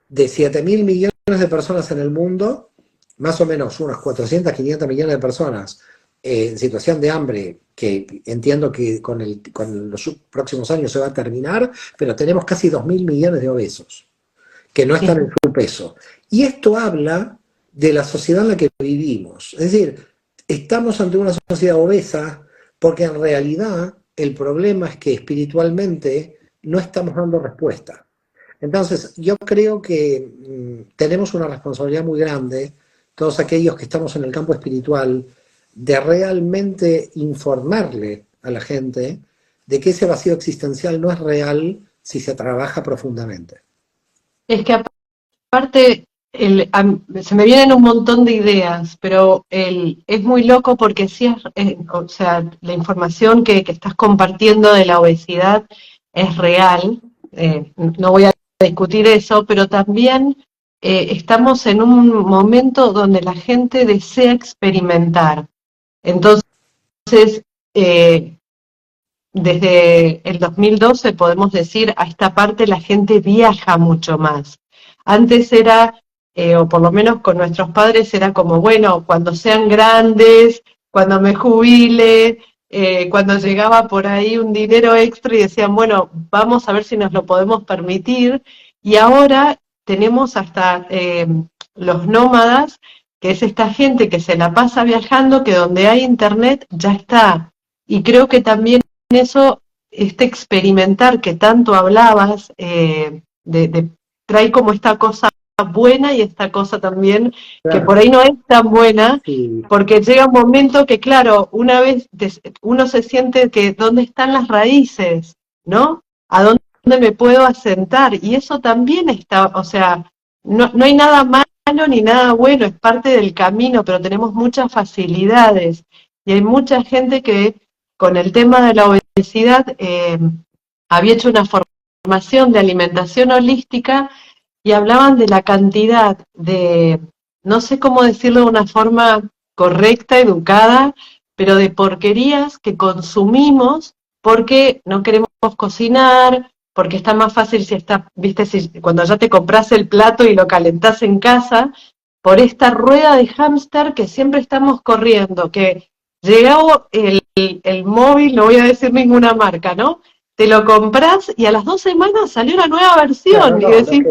Speaker 2: de 7.000 millones de personas en el mundo, más o menos unas 400, 500 millones de personas en situación de hambre, que entiendo que con los próximos años se va a terminar, pero tenemos casi 2.000 millones de obesos, que no están
Speaker 1: sí.
Speaker 2: en su peso. Y esto habla de la sociedad en la que vivimos. Es decir, estamos ante una sociedad obesa porque en realidad el problema es que espiritualmente no estamos dando respuesta. Entonces, yo creo que tenemos una responsabilidad muy grande, todos aquellos que estamos en el campo espiritual, de realmente informarle a la gente de que ese vacío existencial no es real si se trabaja profundamente.
Speaker 1: Es que aparte, se me vienen un montón de ideas, pero es muy loco porque sí o sea, la información que estás compartiendo de la obesidad es real, no voy a discutir eso, pero también estamos en un momento donde la gente desea experimentar. Entonces, eh, desde el 2012 podemos decir, a esta parte la gente viaja mucho más. Antes era, o por lo menos con nuestros padres, era como, bueno, cuando sean grandes, cuando me jubile, cuando llegaba por ahí un dinero extra y decían, bueno, vamos a ver si nos lo podemos permitir. Y ahora tenemos hasta los nómadas, que es esta gente que se la pasa viajando, que donde hay internet ya está. Y creo que también eso, este experimentar que tanto hablabas, trae como esta cosa buena y esta cosa también que por
Speaker 2: Claro.
Speaker 1: ahí no es tan buena,
Speaker 2: Sí,
Speaker 1: porque llega un momento que, claro, una vez uno se siente que dónde están las raíces, ¿no? ¿A dónde me puedo asentar? Y eso también está, o sea, no hay nada malo ni nada bueno, es parte del camino, pero tenemos muchas facilidades y hay mucha gente que con el tema de la obesidad había hecho una formación de alimentación holística y hablaban de la cantidad de, no sé cómo decirlo de una forma correcta, educada, pero de porquerías que consumimos porque no queremos cocinar, porque está más fácil si está, viste, si, cuando ya te compras el plato y lo calentás en casa, por esta rueda de hámster que siempre estamos corriendo, que llegó el móvil, no voy a decir ninguna marca, ¿no? Te lo compras y a las 2 semanas salió una nueva
Speaker 2: claro,
Speaker 1: versión y
Speaker 2: no,
Speaker 1: decís,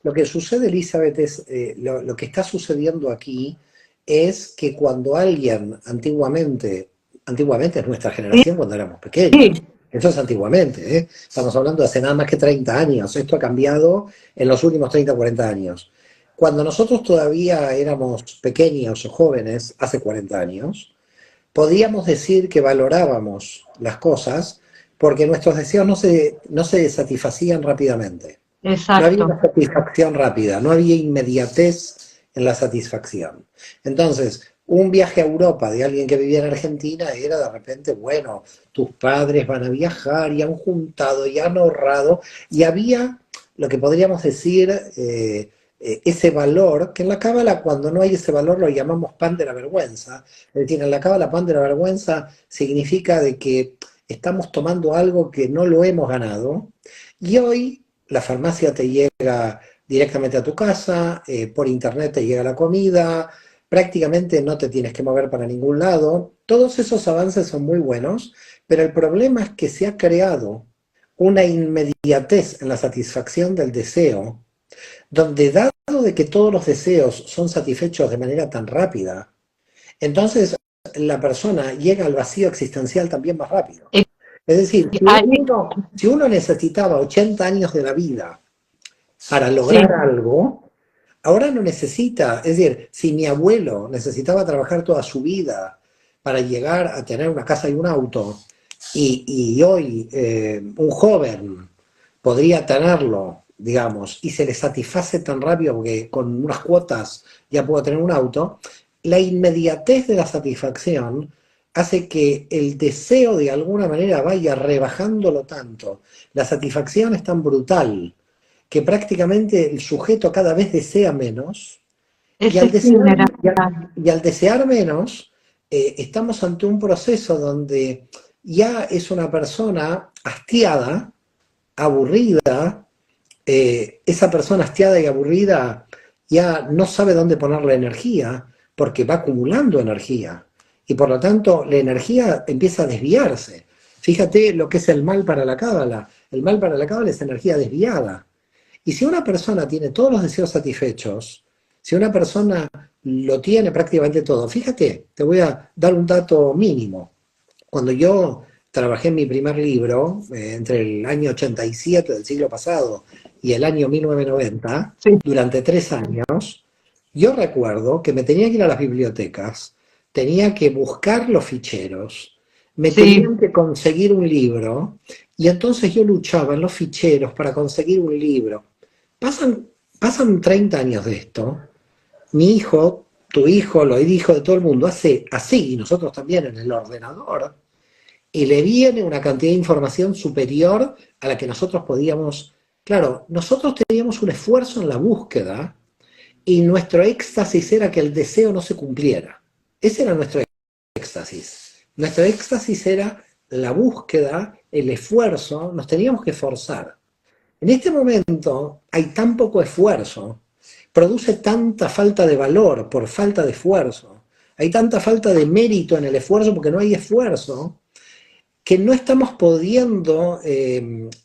Speaker 2: lo que sucede, Elizabeth, es, lo que está sucediendo aquí es que cuando alguien antiguamente es nuestra generación cuando éramos pequeños,
Speaker 1: sí,
Speaker 2: eso es antiguamente, ¿eh? Estamos hablando de hace nada más que 30 años, esto ha cambiado en los últimos 30 o 40 años. Cuando nosotros todavía éramos pequeños o jóvenes, hace 40 años, podíamos decir que valorábamos las cosas porque nuestros deseos no se satisfacían rápidamente. No había
Speaker 1: exacto,
Speaker 2: una satisfacción rápida, no había inmediatez en la satisfacción. Entonces, un viaje a Europa de alguien que vivía en Argentina era de repente, bueno, tus padres van a viajar y han juntado y han ahorrado y había lo que podríamos decir ese valor, que en la cábala cuando no hay ese valor lo llamamos pan de la vergüenza. Es decir, en la cábala pan de la vergüenza significa de que estamos tomando algo que no lo hemos ganado y hoy la farmacia te llega directamente a tu casa, por internet te llega la comida, prácticamente no te tienes que mover para ningún lado. Todos esos avances son muy buenos, pero el problema es que se ha creado una inmediatez en la satisfacción del deseo, donde dado de que todos los deseos son satisfechos de manera tan rápida, entonces la persona llega al vacío existencial también más rápido.
Speaker 1: Eh,
Speaker 2: Es decir,
Speaker 1: ahí-
Speaker 2: si uno necesitaba 80 años de la vida para
Speaker 1: sí,
Speaker 2: lograr algo, ahora no necesita. Es decir, si mi abuelo necesitaba trabajar toda su vida para llegar a tener una casa y un auto, y hoy un joven podría tenerlo, digamos, y se le satisface tan rápido porque con unas cuotas ya puedo tener un auto, la inmediatez de la satisfacción hace que el deseo de alguna manera vaya rebajándolo tanto. La satisfacción es tan brutal que prácticamente el sujeto cada vez desea menos y
Speaker 1: es
Speaker 2: al desear,
Speaker 1: efímera.
Speaker 2: y al desear menos, estamos ante un proceso donde ya es una persona hastiada, aburrida, esa persona hastiada y aburrida ya no sabe dónde poner la energía porque va acumulando energía y por lo tanto la energía empieza a desviarse. Fíjate lo que es el mal para la cábala. El mal para la cábala es energía desviada. Y si una persona tiene todos los deseos satisfechos, si una persona lo tiene prácticamente todo, fíjate, te voy a dar un dato mínimo. Cuando yo trabajé en mi primer libro, entre el año 87 del siglo pasado y el año 1990,
Speaker 1: Sí,
Speaker 2: durante 3 años, yo recuerdo que me tenía que ir a las bibliotecas, tenía que buscar los ficheros, me
Speaker 1: sí,
Speaker 2: tenían que conseguir un libro, y entonces yo luchaba en los ficheros para conseguir un libro. Pasan, pasan 30 años de esto, mi hijo, tu hijo, lo hijo de todo el mundo, hace así, y nosotros también en el ordenador, y le viene una cantidad de información superior a la que nosotros podíamos. Claro, nosotros teníamos un esfuerzo en la búsqueda y nuestro éxtasis era que el deseo no se cumpliera. Ese era nuestro éxtasis. Nuestro éxtasis era la búsqueda, el esfuerzo, nos teníamos que forzar. En este momento hay tan poco esfuerzo, produce tanta falta de valor por falta de esfuerzo, hay tanta falta de mérito en el esfuerzo porque no hay esfuerzo, que no estamos pudiendo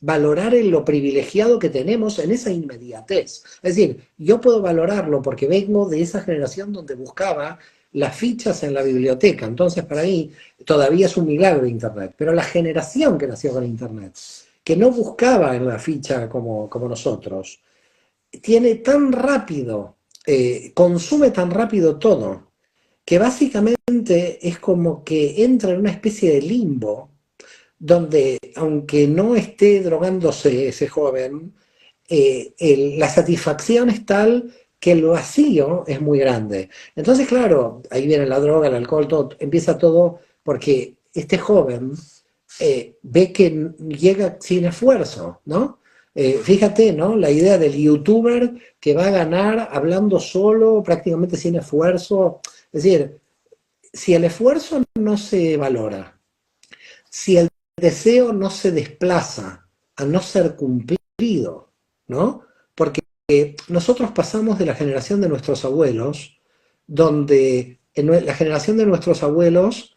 Speaker 2: valorar en lo privilegiado que tenemos en esa inmediatez. Es decir, yo puedo valorarlo porque vengo de esa generación donde buscaba las fichas en la biblioteca, entonces para mí todavía es un milagro Internet, pero la generación que nació con Internet, que no buscaba en la ficha como nosotros, tiene tan rápido, consume tan rápido todo, que básicamente es como que entra en una especie de limbo donde, aunque no esté drogándose ese joven, la satisfacción es tal que el vacío es muy grande. Entonces, claro, ahí viene la droga, el alcohol, todo, empieza todo porque este joven ve que llega sin esfuerzo, ¿no? Fíjate, ¿no? La idea del youtuber que va a ganar hablando solo, prácticamente sin esfuerzo. Es decir, si el esfuerzo no se valora, si el deseo no se desplaza a no ser cumplido, ¿no? Porque nosotros pasamos de la generación de nuestros abuelos, donde en la generación de nuestros abuelos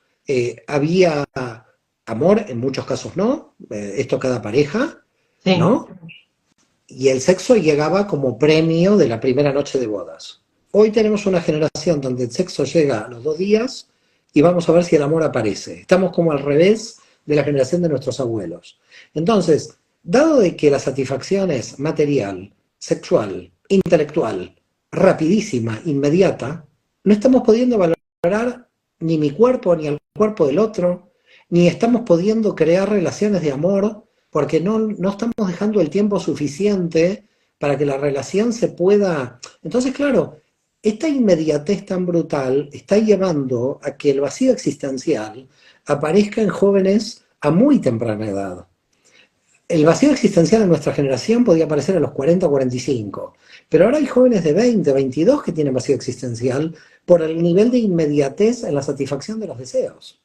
Speaker 2: había amor, en muchos casos no, esto cada pareja,
Speaker 1: sí.
Speaker 2: ¿no? Y el sexo llegaba como premio de la primera noche de bodas. Hoy tenemos una generación donde el sexo llega a los 2 días y vamos a ver si el amor aparece. Estamos como al revés de la generación de nuestros abuelos. Entonces, dado de que la satisfacción es material, sexual, intelectual, rapidísima, inmediata, no estamos pudiendo valorar ni mi cuerpo ni el cuerpo del otro, ni estamos pudiendo crear relaciones de amor porque no estamos dejando el tiempo suficiente para que la relación se pueda. Entonces, claro, esta inmediatez tan brutal está llevando a que el vacío existencial aparezca en jóvenes a muy temprana edad. El vacío existencial en nuestra generación podía aparecer a los 40 o 45, pero ahora hay jóvenes de 20, 22 que tienen vacío existencial por el nivel de inmediatez en la satisfacción de los deseos.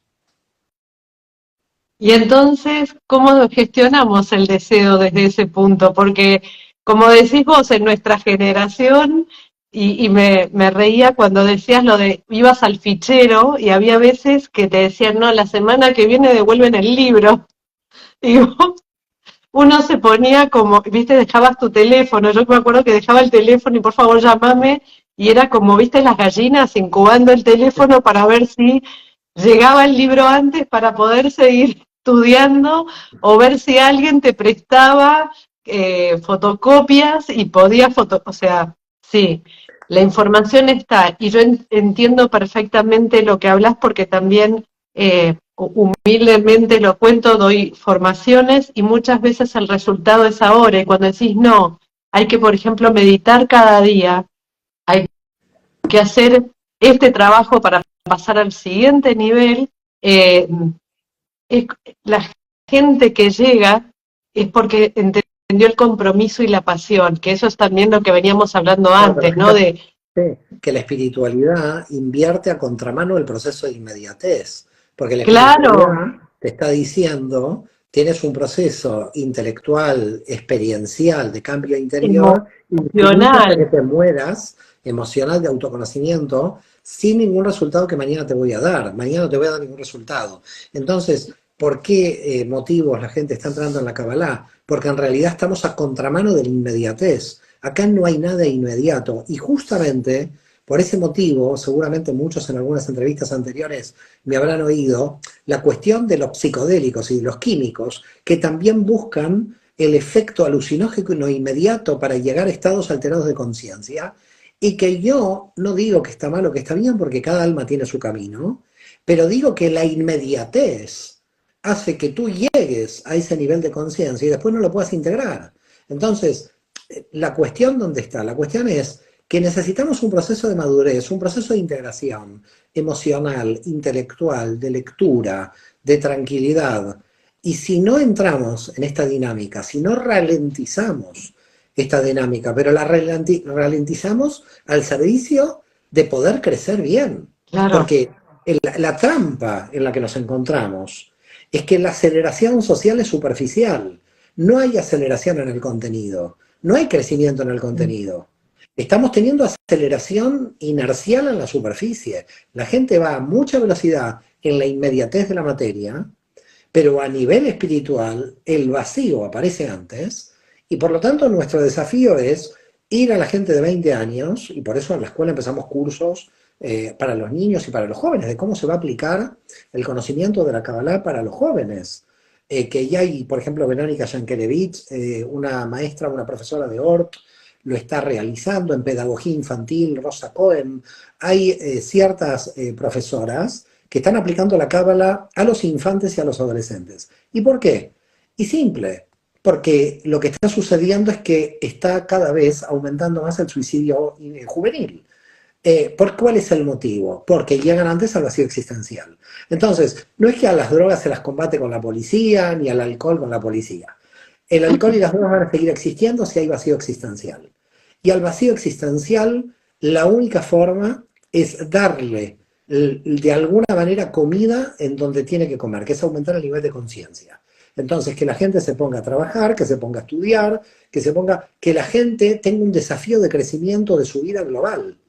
Speaker 1: Y entonces, ¿cómo gestionamos el deseo desde ese punto? Porque, como decís vos, en nuestra generación, y me reía cuando decías lo de ibas al fichero y había veces que te decían, no, la semana que viene devuelven el libro. Y uno se ponía como, viste, dejabas tu teléfono, yo me acuerdo que dejaba el teléfono y por favor llamame, y era como, viste, las gallinas incubando el teléfono para ver si llegaba el libro antes para poder seguir estudiando o ver si alguien te prestaba fotocopias y podía o sea, sí, la información está y yo entiendo perfectamente lo que hablas porque también humildemente lo cuento, doy formaciones y muchas veces el resultado es ahora y cuando decís no, hay que por ejemplo meditar cada día, hay que hacer este trabajo para pasar al siguiente nivel, eh, es, la gente que llega es porque entendió el compromiso y la pasión, que eso es también lo que veníamos hablando
Speaker 2: Claro, pero
Speaker 1: antes, ¿no? De,
Speaker 2: fíjate que la espiritualidad invierte a contramano el proceso de inmediatez, porque la
Speaker 1: claro,
Speaker 2: espiritualidad te está diciendo, tienes un proceso intelectual, experiencial, de cambio interior, infinito hasta que
Speaker 1: emocional,
Speaker 2: te mueras, emocional de autoconocimiento, sin ningún resultado que mañana te voy a dar. Mañana no te voy a dar ningún resultado. Entonces, ¿por qué motivos la gente está entrando en la Kabbalah? Porque en realidad estamos a contramano de la inmediatez. Acá no hay nada inmediato y justamente por ese motivo, seguramente muchos en algunas entrevistas anteriores me habrán oído, la cuestión de los psicodélicos y de los químicos que también buscan el efecto alucinógeno inmediato para llegar a estados alterados de conciencia y que yo no digo que está mal o que está bien porque cada alma tiene su camino, pero digo que la inmediatez hace que tú llegues a ese nivel de conciencia y después no lo puedas integrar. Entonces, la cuestión dónde está, la cuestión es que necesitamos un proceso de madurez, un proceso de integración emocional, intelectual, de lectura, de tranquilidad. Y si no entramos en esta dinámica, si no ralentizamos esta dinámica, pero la ralentizamos al servicio de poder crecer bien,
Speaker 1: claro,
Speaker 2: porque la trampa en la que nos encontramos es que la aceleración social es superficial, no hay aceleración en el contenido. No hay crecimiento en el contenido. Estamos teniendo aceleración inercial en la superficie. La gente va a mucha velocidad en la inmediatez de la materia, pero a nivel espiritual el vacío aparece antes y por lo tanto nuestro desafío es ir a la gente de 20 años, y por eso en la escuela empezamos cursos para los niños y para los jóvenes, de cómo se va a aplicar el conocimiento de la Kabbalah para los jóvenes. Que ya hay, por ejemplo, Verónica Yankelevich, una maestra, una profesora de Ort, lo está realizando en pedagogía infantil, Rosa Cohen. Hay ciertas profesoras que están aplicando la Cábala a los infantes y a los adolescentes. ¿Y por qué? Y simple, porque lo que está sucediendo es que está cada vez aumentando más el suicidio juvenil. ¿Cuál es el motivo? Porque llegan antes al vacío existencial. Entonces, no es que a las drogas se las combate con la policía, ni al alcohol con la policía. El alcohol y las drogas van a seguir existiendo si hay vacío existencial. Y al vacío existencial, la única forma es darle de alguna manera comida en donde tiene que comer, que es aumentar el nivel de conciencia. Entonces, que la gente se ponga a trabajar, que se ponga a estudiar, que la gente tenga un desafío de crecimiento de su vida global.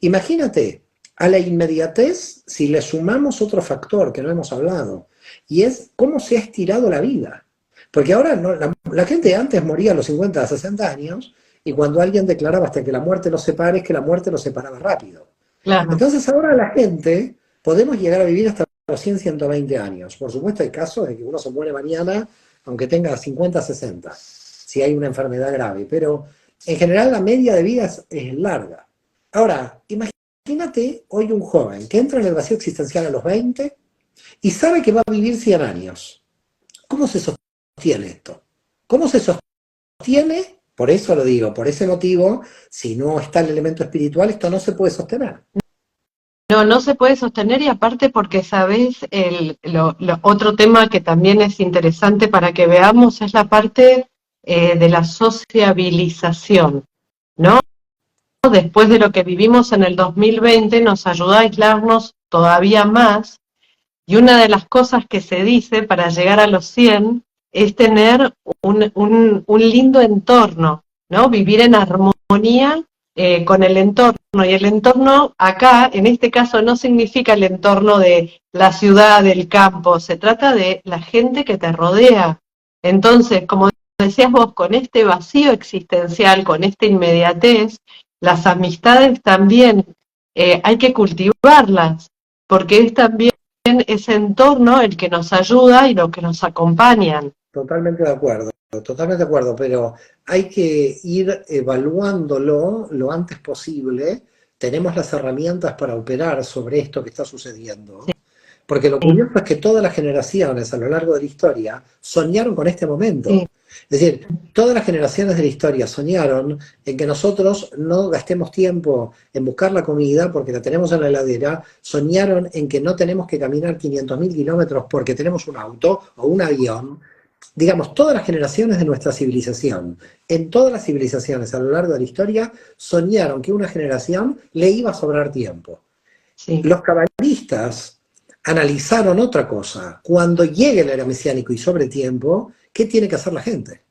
Speaker 2: Imagínate, a la inmediatez, si le sumamos otro factor que no hemos hablado, y es cómo se ha estirado la vida. Porque ahora no, la gente antes moría a los 50, a 60 años, y cuando alguien declaraba hasta que la muerte los separe, es que la muerte los separaba rápido.
Speaker 1: claro.
Speaker 2: Entonces ahora la gente podemos llegar a vivir hasta los 100, 120 años. Por supuesto hay casos de que uno se muere mañana, aunque tenga 50, 60, si hay una enfermedad grave, pero en general la media de vida es larga. Ahora, imagínate hoy un joven que entra en el vacío existencial a los 20 y sabe que va a vivir 100 años. ¿Cómo se sostiene esto? ¿Cómo se sostiene Por eso lo digo, por ese motivo, si no está el elemento espiritual, esto no se puede sostener.
Speaker 1: No, no se puede sostener y aparte porque, sabes, otro tema que también es interesante para que veamos es la parte de la sociabilización, ¿no? Después de lo que vivimos en el 2020 nos ayudó a aislarnos todavía más y una de las cosas que se dice para llegar a los 100 es tener un lindo entorno, ¿no? Vivir en armonía con el entorno. Y el entorno acá, en este caso, no significa el entorno de la ciudad, del campo, se trata de la gente que te rodea. Entonces, como decías vos, con este vacío existencial, con esta inmediatez, las amistades también hay que cultivarlas, porque es también ese entorno el que nos ayuda y lo que nos acompañan.
Speaker 2: Totalmente de acuerdo, pero hay que ir evaluándolo lo antes posible. Tenemos las herramientas para operar sobre esto que está sucediendo. Porque lo
Speaker 1: Sí,
Speaker 2: curioso es que todas las generaciones a lo largo de la historia soñaron con este momento.
Speaker 1: sí,
Speaker 2: Es decir, todas las generaciones de la historia soñaron en que nosotros no gastemos tiempo en buscar la comida porque la tenemos en la heladera, soñaron en que no tenemos que caminar 500.000 kilómetros porque tenemos un auto o un avión. Digamos, todas las generaciones de nuestra civilización, en todas las civilizaciones a lo largo de la historia, soñaron que una generación le iba a sobrar tiempo.
Speaker 1: sí.
Speaker 2: Los cabalistas analizaron otra cosa. Cuando llegue el era mesiánico y sobre tiempo, ¿qué tiene que hacer la gente?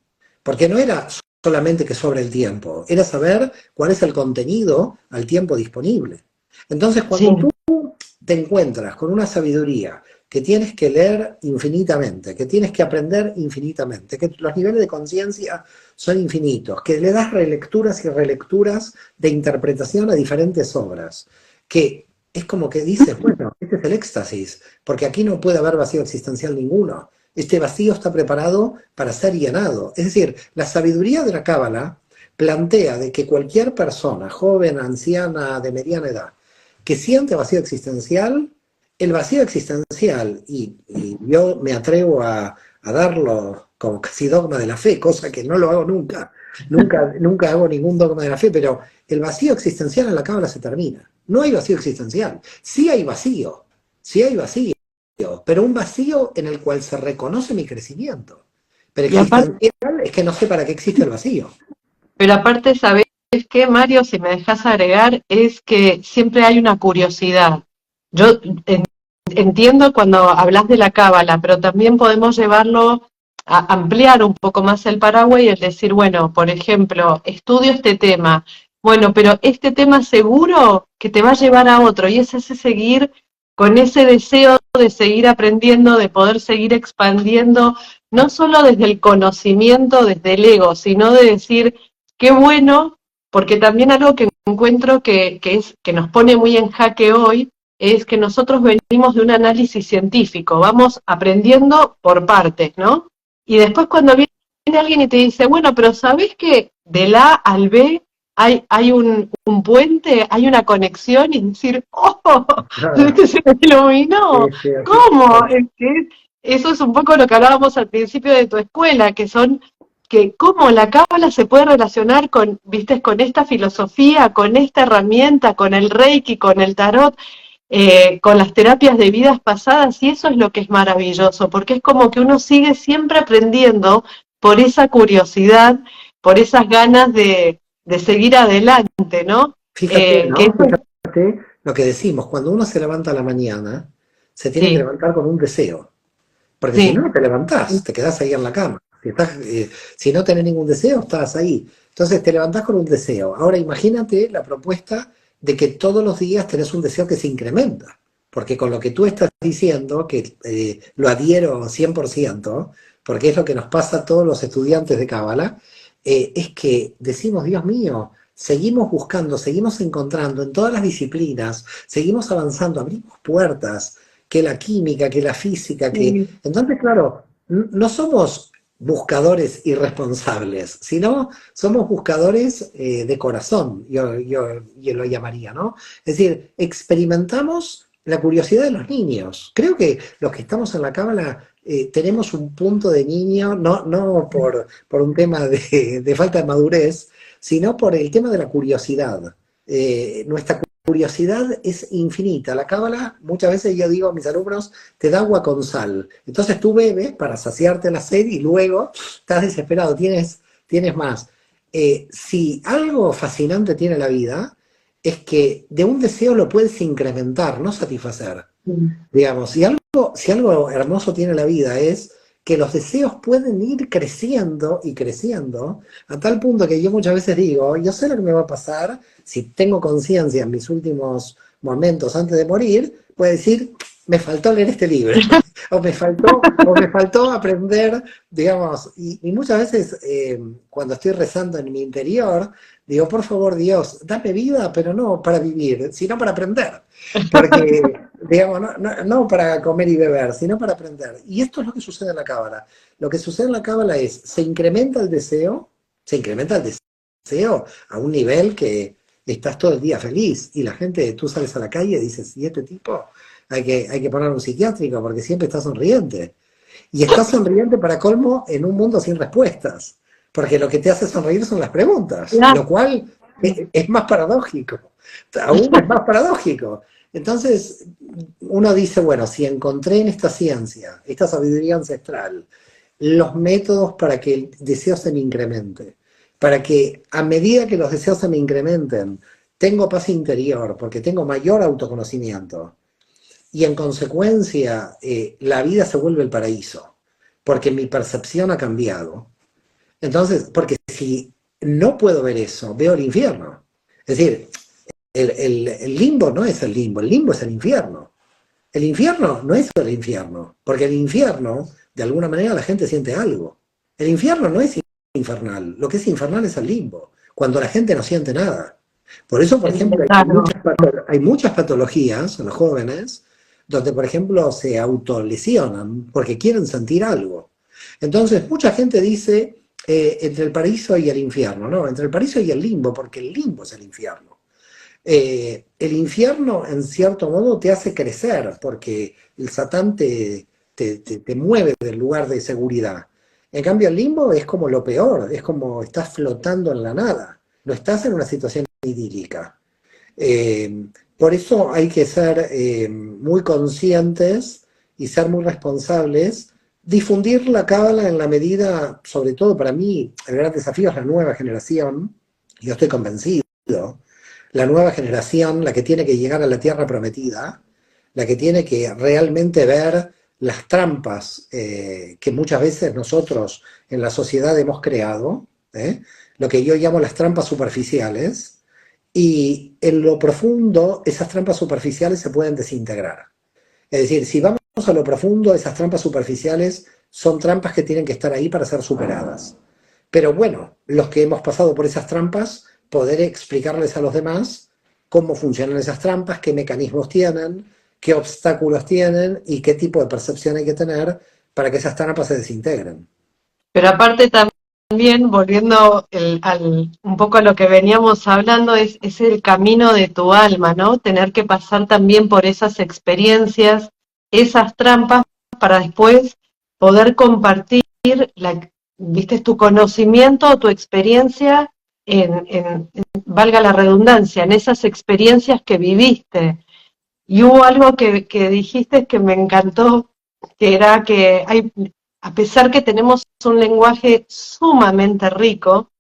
Speaker 2: Porque no era solamente que sobre el tiempo, era saber cuál es el contenido al tiempo disponible. Entonces, cuando
Speaker 1: Sí.
Speaker 2: tú te encuentras con una sabiduría que tienes que leer infinitamente, que tienes que aprender infinitamente, que los niveles de conciencia son infinitos, que le das relecturas y relecturas de interpretación a diferentes obras, que es como que dices, bueno, este es el éxtasis, porque aquí no puede haber vacío existencial ninguno. Este vacío está preparado para ser llenado. Es decir, la sabiduría de la Cábala plantea de que cualquier persona, joven, anciana, de mediana edad, que siente vacío existencial, el vacío existencial, y yo me atrevo a darlo como casi dogma de la fe, cosa que no lo hago nunca, nunca hago ningún dogma de la fe, pero el vacío existencial en la Cábala se termina. No hay vacío existencial, sí hay vacío, pero un vacío en el cual se reconoce mi crecimiento. Pero
Speaker 1: Y aparte,
Speaker 2: existencial es que no sé para qué existe el vacío.
Speaker 1: pero aparte, ¿sabés qué, Mario? Si me dejas agregar, es que siempre hay una curiosidad. Yo entiendo cuando hablas de la cábala, pero también podemos llevarlo a ampliar un poco más el paraguas y el decir, bueno, por ejemplo, estudio este tema. Bueno, pero este tema seguro que te va a llevar a otro, y es ese seguir con ese deseo de seguir aprendiendo, de poder seguir expandiendo, no solo desde el conocimiento, desde el ego, sino de decir, qué bueno, porque también algo que encuentro que nos pone muy en jaque hoy es que nosotros venimos de un análisis científico, vamos aprendiendo por partes, ¿no? Y después cuando viene alguien y te dice, bueno, pero ¿sabés que del A al B hay un puente, hay una conexión? Y decir, ¡oh!
Speaker 2: Nada,
Speaker 1: ¿Viste? Se me iluminó.
Speaker 2: este, así
Speaker 1: ¿Cómo? Es que eso es un poco lo que hablábamos al principio de tu escuela, que son que cómo la cábala se puede relacionar con, viste, con esta filosofía, con esta herramienta, con el reiki, con el tarot, con las terapias de vidas pasadas, y eso es lo que es maravilloso, porque es como que uno sigue siempre aprendiendo por esa curiosidad, por esas ganas de seguir adelante, ¿no?
Speaker 2: fíjate,
Speaker 1: Que
Speaker 2: ¿no?
Speaker 1: eso,
Speaker 2: Fíjate lo que decimos, cuando uno se levanta a la mañana, se tiene que
Speaker 1: sí,
Speaker 2: levantar con un deseo, porque si no,
Speaker 1: sí,
Speaker 2: no te levantás, te quedás ahí en la cama. Si no tenés ningún deseo, estás ahí. Entonces te levantás con un deseo. Ahora imagínate la propuesta de que todos los días tenés un deseo que se incrementa, porque con lo que tú estás diciendo, que lo adhiero 100%, porque es lo que nos pasa a todos los estudiantes de Cábala, es que decimos, Dios mío, seguimos buscando, seguimos encontrando en todas las disciplinas, seguimos avanzando, abrimos puertas, que la química, que la física, que...
Speaker 1: sí.
Speaker 2: Entonces, claro, no somos buscadores irresponsables, sino somos buscadores de corazón, yo lo llamaría, ¿no? Es decir, experimentamos la curiosidad de los niños. Creo que los que estamos en la cábala tenemos un punto de niño, no por un tema de falta de madurez, sino por el tema de la curiosidad. Nuestra curiosidad es infinita. La cábala, muchas veces yo digo a mis alumnos, te da agua con sal. Entonces tú bebes para saciarte la sed y luego estás desesperado, tienes más. Si algo fascinante tiene la vida, es que de un deseo lo puedes incrementar, no satisfacer. Digamos, si algo hermoso tiene la vida es que los deseos pueden ir creciendo y creciendo, a tal punto que yo muchas veces digo, yo sé lo que me va a pasar si tengo conciencia en mis últimos momentos antes de morir, puedo decir, me faltó leer este libro, o me faltó aprender, digamos, y muchas veces cuando estoy rezando en mi interior, digo, por favor Dios, dame vida, pero no para vivir, sino para aprender. Porque, digamos, no para comer y beber, sino para aprender. Y esto es lo que sucede en la cábala. Lo que sucede en la cábala es, se incrementa el deseo a un nivel que estás todo el día feliz. Y la gente, tú sales a la calle y dices, ¿y este tipo? Hay que poner un psiquiátrico porque siempre está sonriente. Y está sonriente para colmo en un mundo sin respuestas. Porque lo que te hace sonreír son las preguntas, lo cual es más paradójico. Aún es más paradójico. Entonces, uno dice, bueno, si encontré en esta ciencia, esta sabiduría ancestral, los métodos para que el deseo se me incremente, para que a medida que los deseos se me incrementen, tengo paz interior, porque tengo mayor autoconocimiento, y en consecuencia la vida se vuelve el paraíso, porque mi percepción ha cambiado. Entonces, porque si no puedo ver eso, veo el infierno. Es decir, el limbo no es el limbo es el infierno. El infierno no es el infierno, porque el infierno, de alguna manera, la gente siente algo. El infierno no es infernal, lo que es infernal es el limbo, cuando la gente no siente nada. Por eso, por ejemplo, hay muchas patologías en los jóvenes donde, por ejemplo, se autolesionan porque quieren sentir algo. Entonces, mucha gente dice entre el paraíso y el infierno, no, entre el paraíso y el limbo, porque el limbo es el infierno. El infierno, en cierto modo, te hace crecer, porque el Satán te mueve del lugar de seguridad. En cambio, el limbo es como lo peor, es como estás flotando en la nada, no estás en una situación idílica. Por eso hay que ser muy conscientes y ser muy responsables, difundir la cábala en la medida, sobre todo para mí, el gran desafío es la nueva generación, yo estoy convencido, la nueva generación, la que tiene que llegar a la tierra prometida, la que tiene que realmente ver las trampas que muchas veces nosotros en la sociedad hemos creado, lo que yo llamo las trampas superficiales, y en lo profundo esas trampas superficiales se pueden desintegrar. Es decir, si vamos a lo profundo, esas trampas superficiales son trampas que tienen que estar ahí para ser superadas. Pero bueno, los que hemos pasado por esas trampas, poder explicarles a los demás cómo funcionan esas trampas, qué mecanismos tienen, qué obstáculos tienen y qué tipo de percepción hay que tener para que esas trampas se desintegren.
Speaker 1: Pero aparte también, volviendo un poco a lo que veníamos hablando, es el camino de tu alma, ¿no? Tener que pasar también por esas experiencias, esas trampas, para después poder compartir, viste, tu conocimiento, tu experiencia, valga la redundancia, en esas experiencias que viviste. Y hubo algo que dijiste que me encantó, que era que a pesar que tenemos un lenguaje sumamente rico,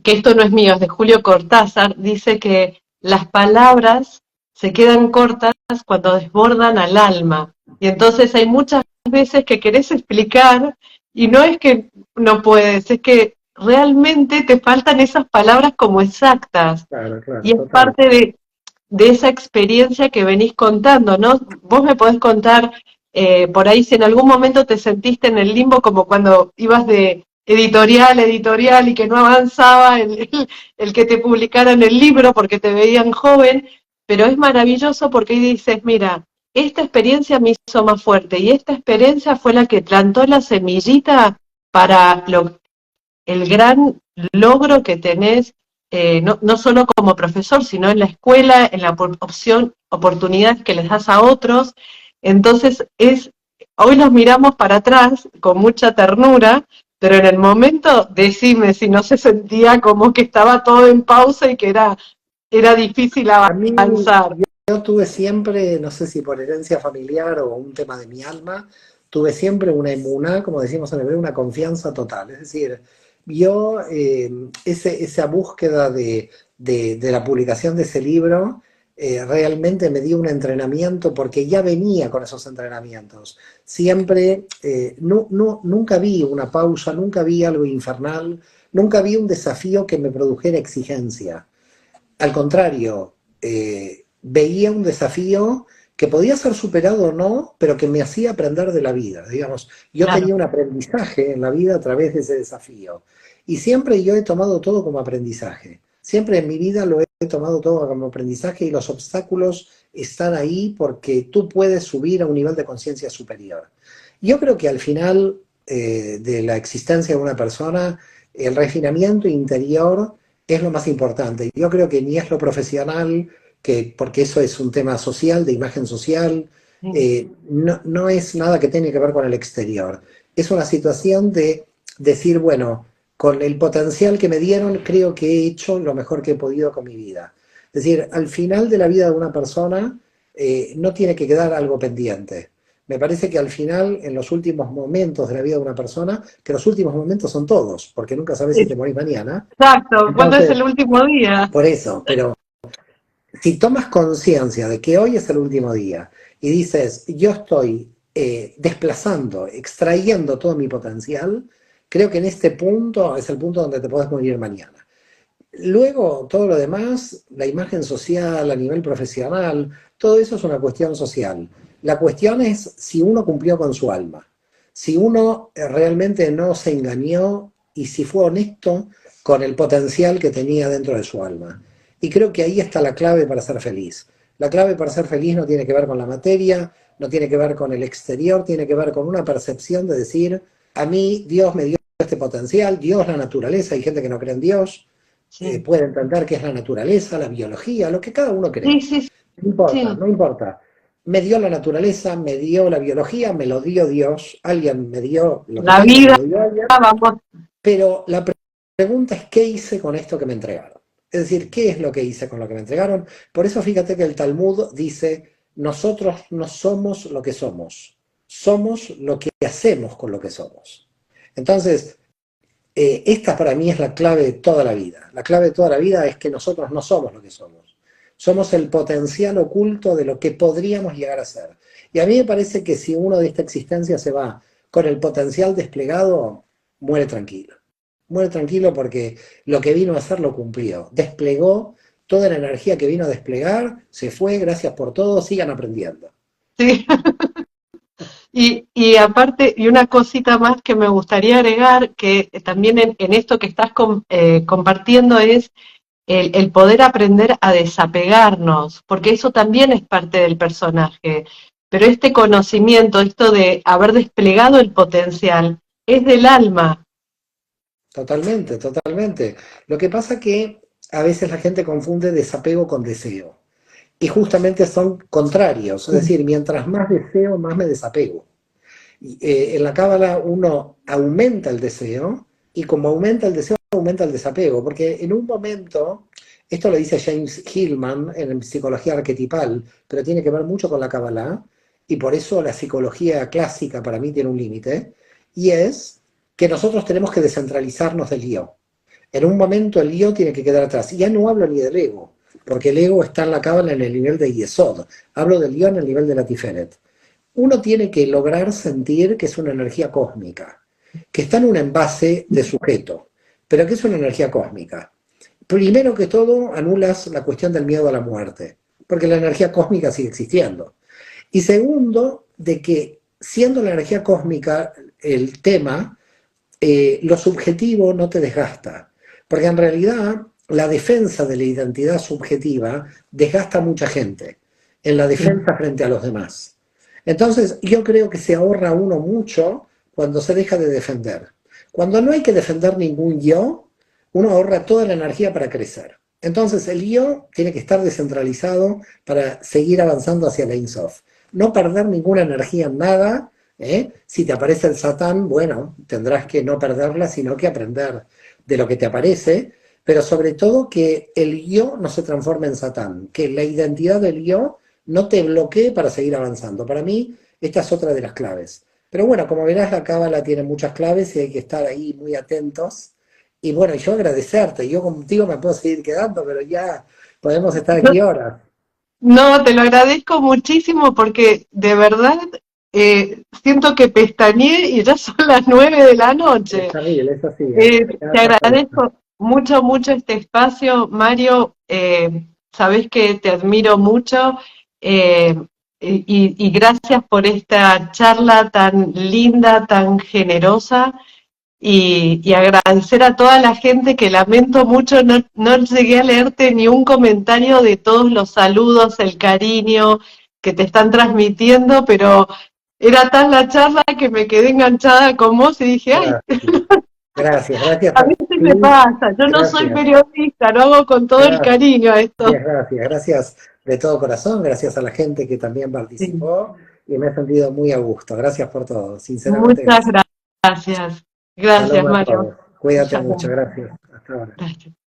Speaker 1: que esto no es mío, es de Julio Cortázar, dice que las palabras se quedan cortas cuando desbordan al alma. Y entonces hay muchas veces que querés explicar y no es que no puedes, es que realmente te faltan esas palabras como exactas.
Speaker 2: Claro, claro,
Speaker 1: Y es
Speaker 2: total.
Speaker 1: parte de esa experiencia que venís contando, ¿no? Vos me podés contar por ahí si en algún momento te sentiste en el limbo como cuando ibas de editorial a editorial y que no avanzaba el que te publicaran el libro porque te veían joven, pero es maravilloso porque ahí dices, mira, esta experiencia me hizo más fuerte y esta experiencia fue la que plantó la semillita para el gran logro que tenés no solo como profesor, sino en la escuela, en la oportunidades que les das a otros. Entonces, hoy los miramos para atrás con mucha ternura, pero en el momento, decime si no se sentía como que estaba todo en pausa y que era difícil
Speaker 2: A mí,
Speaker 1: avanzar.
Speaker 2: yo tuve siempre, no sé si por herencia familiar o un tema de mi alma, tuve siempre una emuná, como decimos en hebreo, una confianza total. Es decir, yo, esa búsqueda de la publicación de ese libro, realmente me dio un entrenamiento porque ya venía con esos entrenamientos. Siempre, nunca vi una pausa, nunca vi algo infernal, nunca vi un desafío que me produjera exigencia. Al contrario, veía un desafío que podía ser superado o no, pero que me hacía aprender de la vida. Digamos, yo
Speaker 1: Claro.
Speaker 2: tenía un aprendizaje en la vida a través de ese desafío. Y siempre yo he tomado todo como aprendizaje. Siempre en mi vida lo he tomado todo como aprendizaje y los obstáculos están ahí porque tú puedes subir a un nivel de conciencia superior. Yo creo que al final de la existencia de una persona, el refinamiento interior es lo más importante. Yo creo que ni es lo profesional, porque eso es un tema social, de imagen social,
Speaker 1: Sí.
Speaker 2: no es nada que tenga que ver con el exterior. Es una situación de decir, bueno, con el potencial que me dieron, creo que he hecho lo mejor que he podido con mi vida. Es decir, al final de la vida de una persona no tiene que quedar algo pendiente. Me parece que al final, en los últimos momentos de la vida de una persona, que los últimos momentos son todos, porque nunca sabes si te morís mañana.
Speaker 1: Exacto, ¿cuándo es
Speaker 2: Entonces,
Speaker 1: el último día?
Speaker 2: por eso, pero si tomas conciencia de que hoy es el último día y dices, yo estoy desplazando, extrayendo todo mi potencial, creo que en este punto es el punto donde te puedes morir mañana. Luego, todo lo demás, la imagen social a nivel profesional, todo eso es una cuestión social. La cuestión es si uno cumplió con su alma, si uno realmente no se engañó y si fue honesto con el potencial que tenía dentro de su alma. Y creo que ahí está la clave para ser feliz. La clave para ser feliz no tiene que ver con la materia, no tiene que ver con el exterior, tiene que ver con una percepción de decir, a mí Dios me dio este potencial, Dios, la naturaleza, hay gente que no cree en Dios,
Speaker 1: Sí,
Speaker 2: puede entender qué es la naturaleza, la biología, lo que cada uno
Speaker 1: sí,
Speaker 2: cree.
Speaker 1: sí,
Speaker 2: No importa,
Speaker 1: sí.
Speaker 2: no importa. Me dio la naturaleza, me dio la biología, me lo dio Dios, alguien me dio lo que
Speaker 1: La
Speaker 2: tengo, me
Speaker 1: vida,
Speaker 2: lo dio alguien,
Speaker 1: vamos,
Speaker 2: pero la pregunta es ¿qué hice con esto que me entregaron? Es decir, ¿qué es lo que hice con lo que me entregaron? Por eso fíjate que el Talmud dice, nosotros no somos lo que somos lo que hacemos con lo que somos. Entonces, esta para mí es la clave de toda la vida. La clave de toda la vida es que nosotros no somos lo que somos. Somos el potencial oculto de lo que podríamos llegar a ser. Y a mí me parece que si uno de esta existencia se va con el potencial desplegado, muere tranquilo. Muere tranquilo porque lo que vino a hacer lo cumplió. Desplegó toda la energía que vino a desplegar, se fue, gracias por todo, sigan aprendiendo.
Speaker 1: sí. Y aparte, y una cosita más que me gustaría agregar, que también en esto que estás compartiendo es el poder aprender a desapegarnos, porque eso también es parte del personaje. Pero este conocimiento, esto de haber desplegado el potencial, es del alma.
Speaker 2: Totalmente, totalmente. Lo que pasa que a veces la gente confunde desapego con deseo. Y justamente son contrarios, es decir, mientras más deseo, más me desapego. En la cábala uno aumenta el deseo y como aumenta el deseo, aumenta el desapego, porque en un momento, esto lo dice James Hillman en psicología arquetipal, pero tiene que ver mucho con la cábala, y por eso la psicología clásica para mí tiene un límite, y es que nosotros tenemos que descentralizarnos del yo. En un momento el yo tiene que quedar atrás. Y ya no hablo ni del ego, porque el ego está en la cábala en el nivel de Yesod. Hablo del yo en el nivel de la Tiferet. Uno tiene que lograr sentir que es una energía cósmica, que está en un envase de sujeto, pero que es una energía cósmica. Primero que todo, anulas la cuestión del miedo a la muerte, porque la energía cósmica sigue existiendo. Y segundo, de que siendo la energía cósmica el tema, lo subjetivo no te desgasta, porque en realidad la defensa de la identidad subjetiva desgasta a mucha gente en la defensa frente a los demás. Entonces yo creo que se ahorra uno mucho cuando se deja de defender. Cuando no hay que defender ningún yo, uno ahorra toda la energía para crecer. Entonces el yo tiene que estar descentralizado para seguir avanzando hacia la Ein Sof. No perder ninguna energía en nada. Si te aparece el Satán, bueno, tendrás que no perderla, sino que aprender de lo que te aparece, pero sobre todo que el yo no se transforme en Satán, que la identidad del yo no te bloquee para seguir avanzando. Para mí, esta es otra de las claves. Pero bueno, como verás, la cábala tiene muchas claves y hay que estar ahí muy atentos. Y bueno, yo agradecerte, yo contigo me puedo seguir quedando, pero ya podemos estar aquí horas.
Speaker 1: No, te lo agradezco muchísimo porque de verdad siento que pestañeé y ya son las 9 de la
Speaker 2: Es
Speaker 1: noche.
Speaker 2: terrible, es así, ¿eh?
Speaker 1: Te
Speaker 2: Ya pasa esto.
Speaker 1: agradezco mucho, mucho este espacio, Mario. Sabés que te admiro mucho eh, y gracias por esta charla tan linda, tan generosa. Y agradecer a toda la gente que lamento mucho, no llegué a leerte ni un comentario de todos los saludos, el cariño que te están transmitiendo, pero era tan la charla que me quedé enganchada con vos y dije, ay,
Speaker 2: Gracias, gracias, gracias
Speaker 1: a
Speaker 2: a
Speaker 1: veces me
Speaker 2: ti,
Speaker 1: pasa, yo no soy
Speaker 2: gracias,
Speaker 1: periodista, lo hago con todo el
Speaker 2: gracias,
Speaker 1: cariño a esto.
Speaker 2: gracias, gracias de todo corazón, gracias a la gente que también
Speaker 1: Sí.
Speaker 2: participó y me he sentido muy a gusto. Gracias por todo, sinceramente
Speaker 1: Muchas
Speaker 2: gracias.
Speaker 1: gracias.
Speaker 2: Shalom
Speaker 1: Gracias,
Speaker 2: a
Speaker 1: Mario.
Speaker 2: todos. Cuídate mucho,
Speaker 1: Shalom.
Speaker 2: gracias. Hasta ahora.
Speaker 1: Gracias.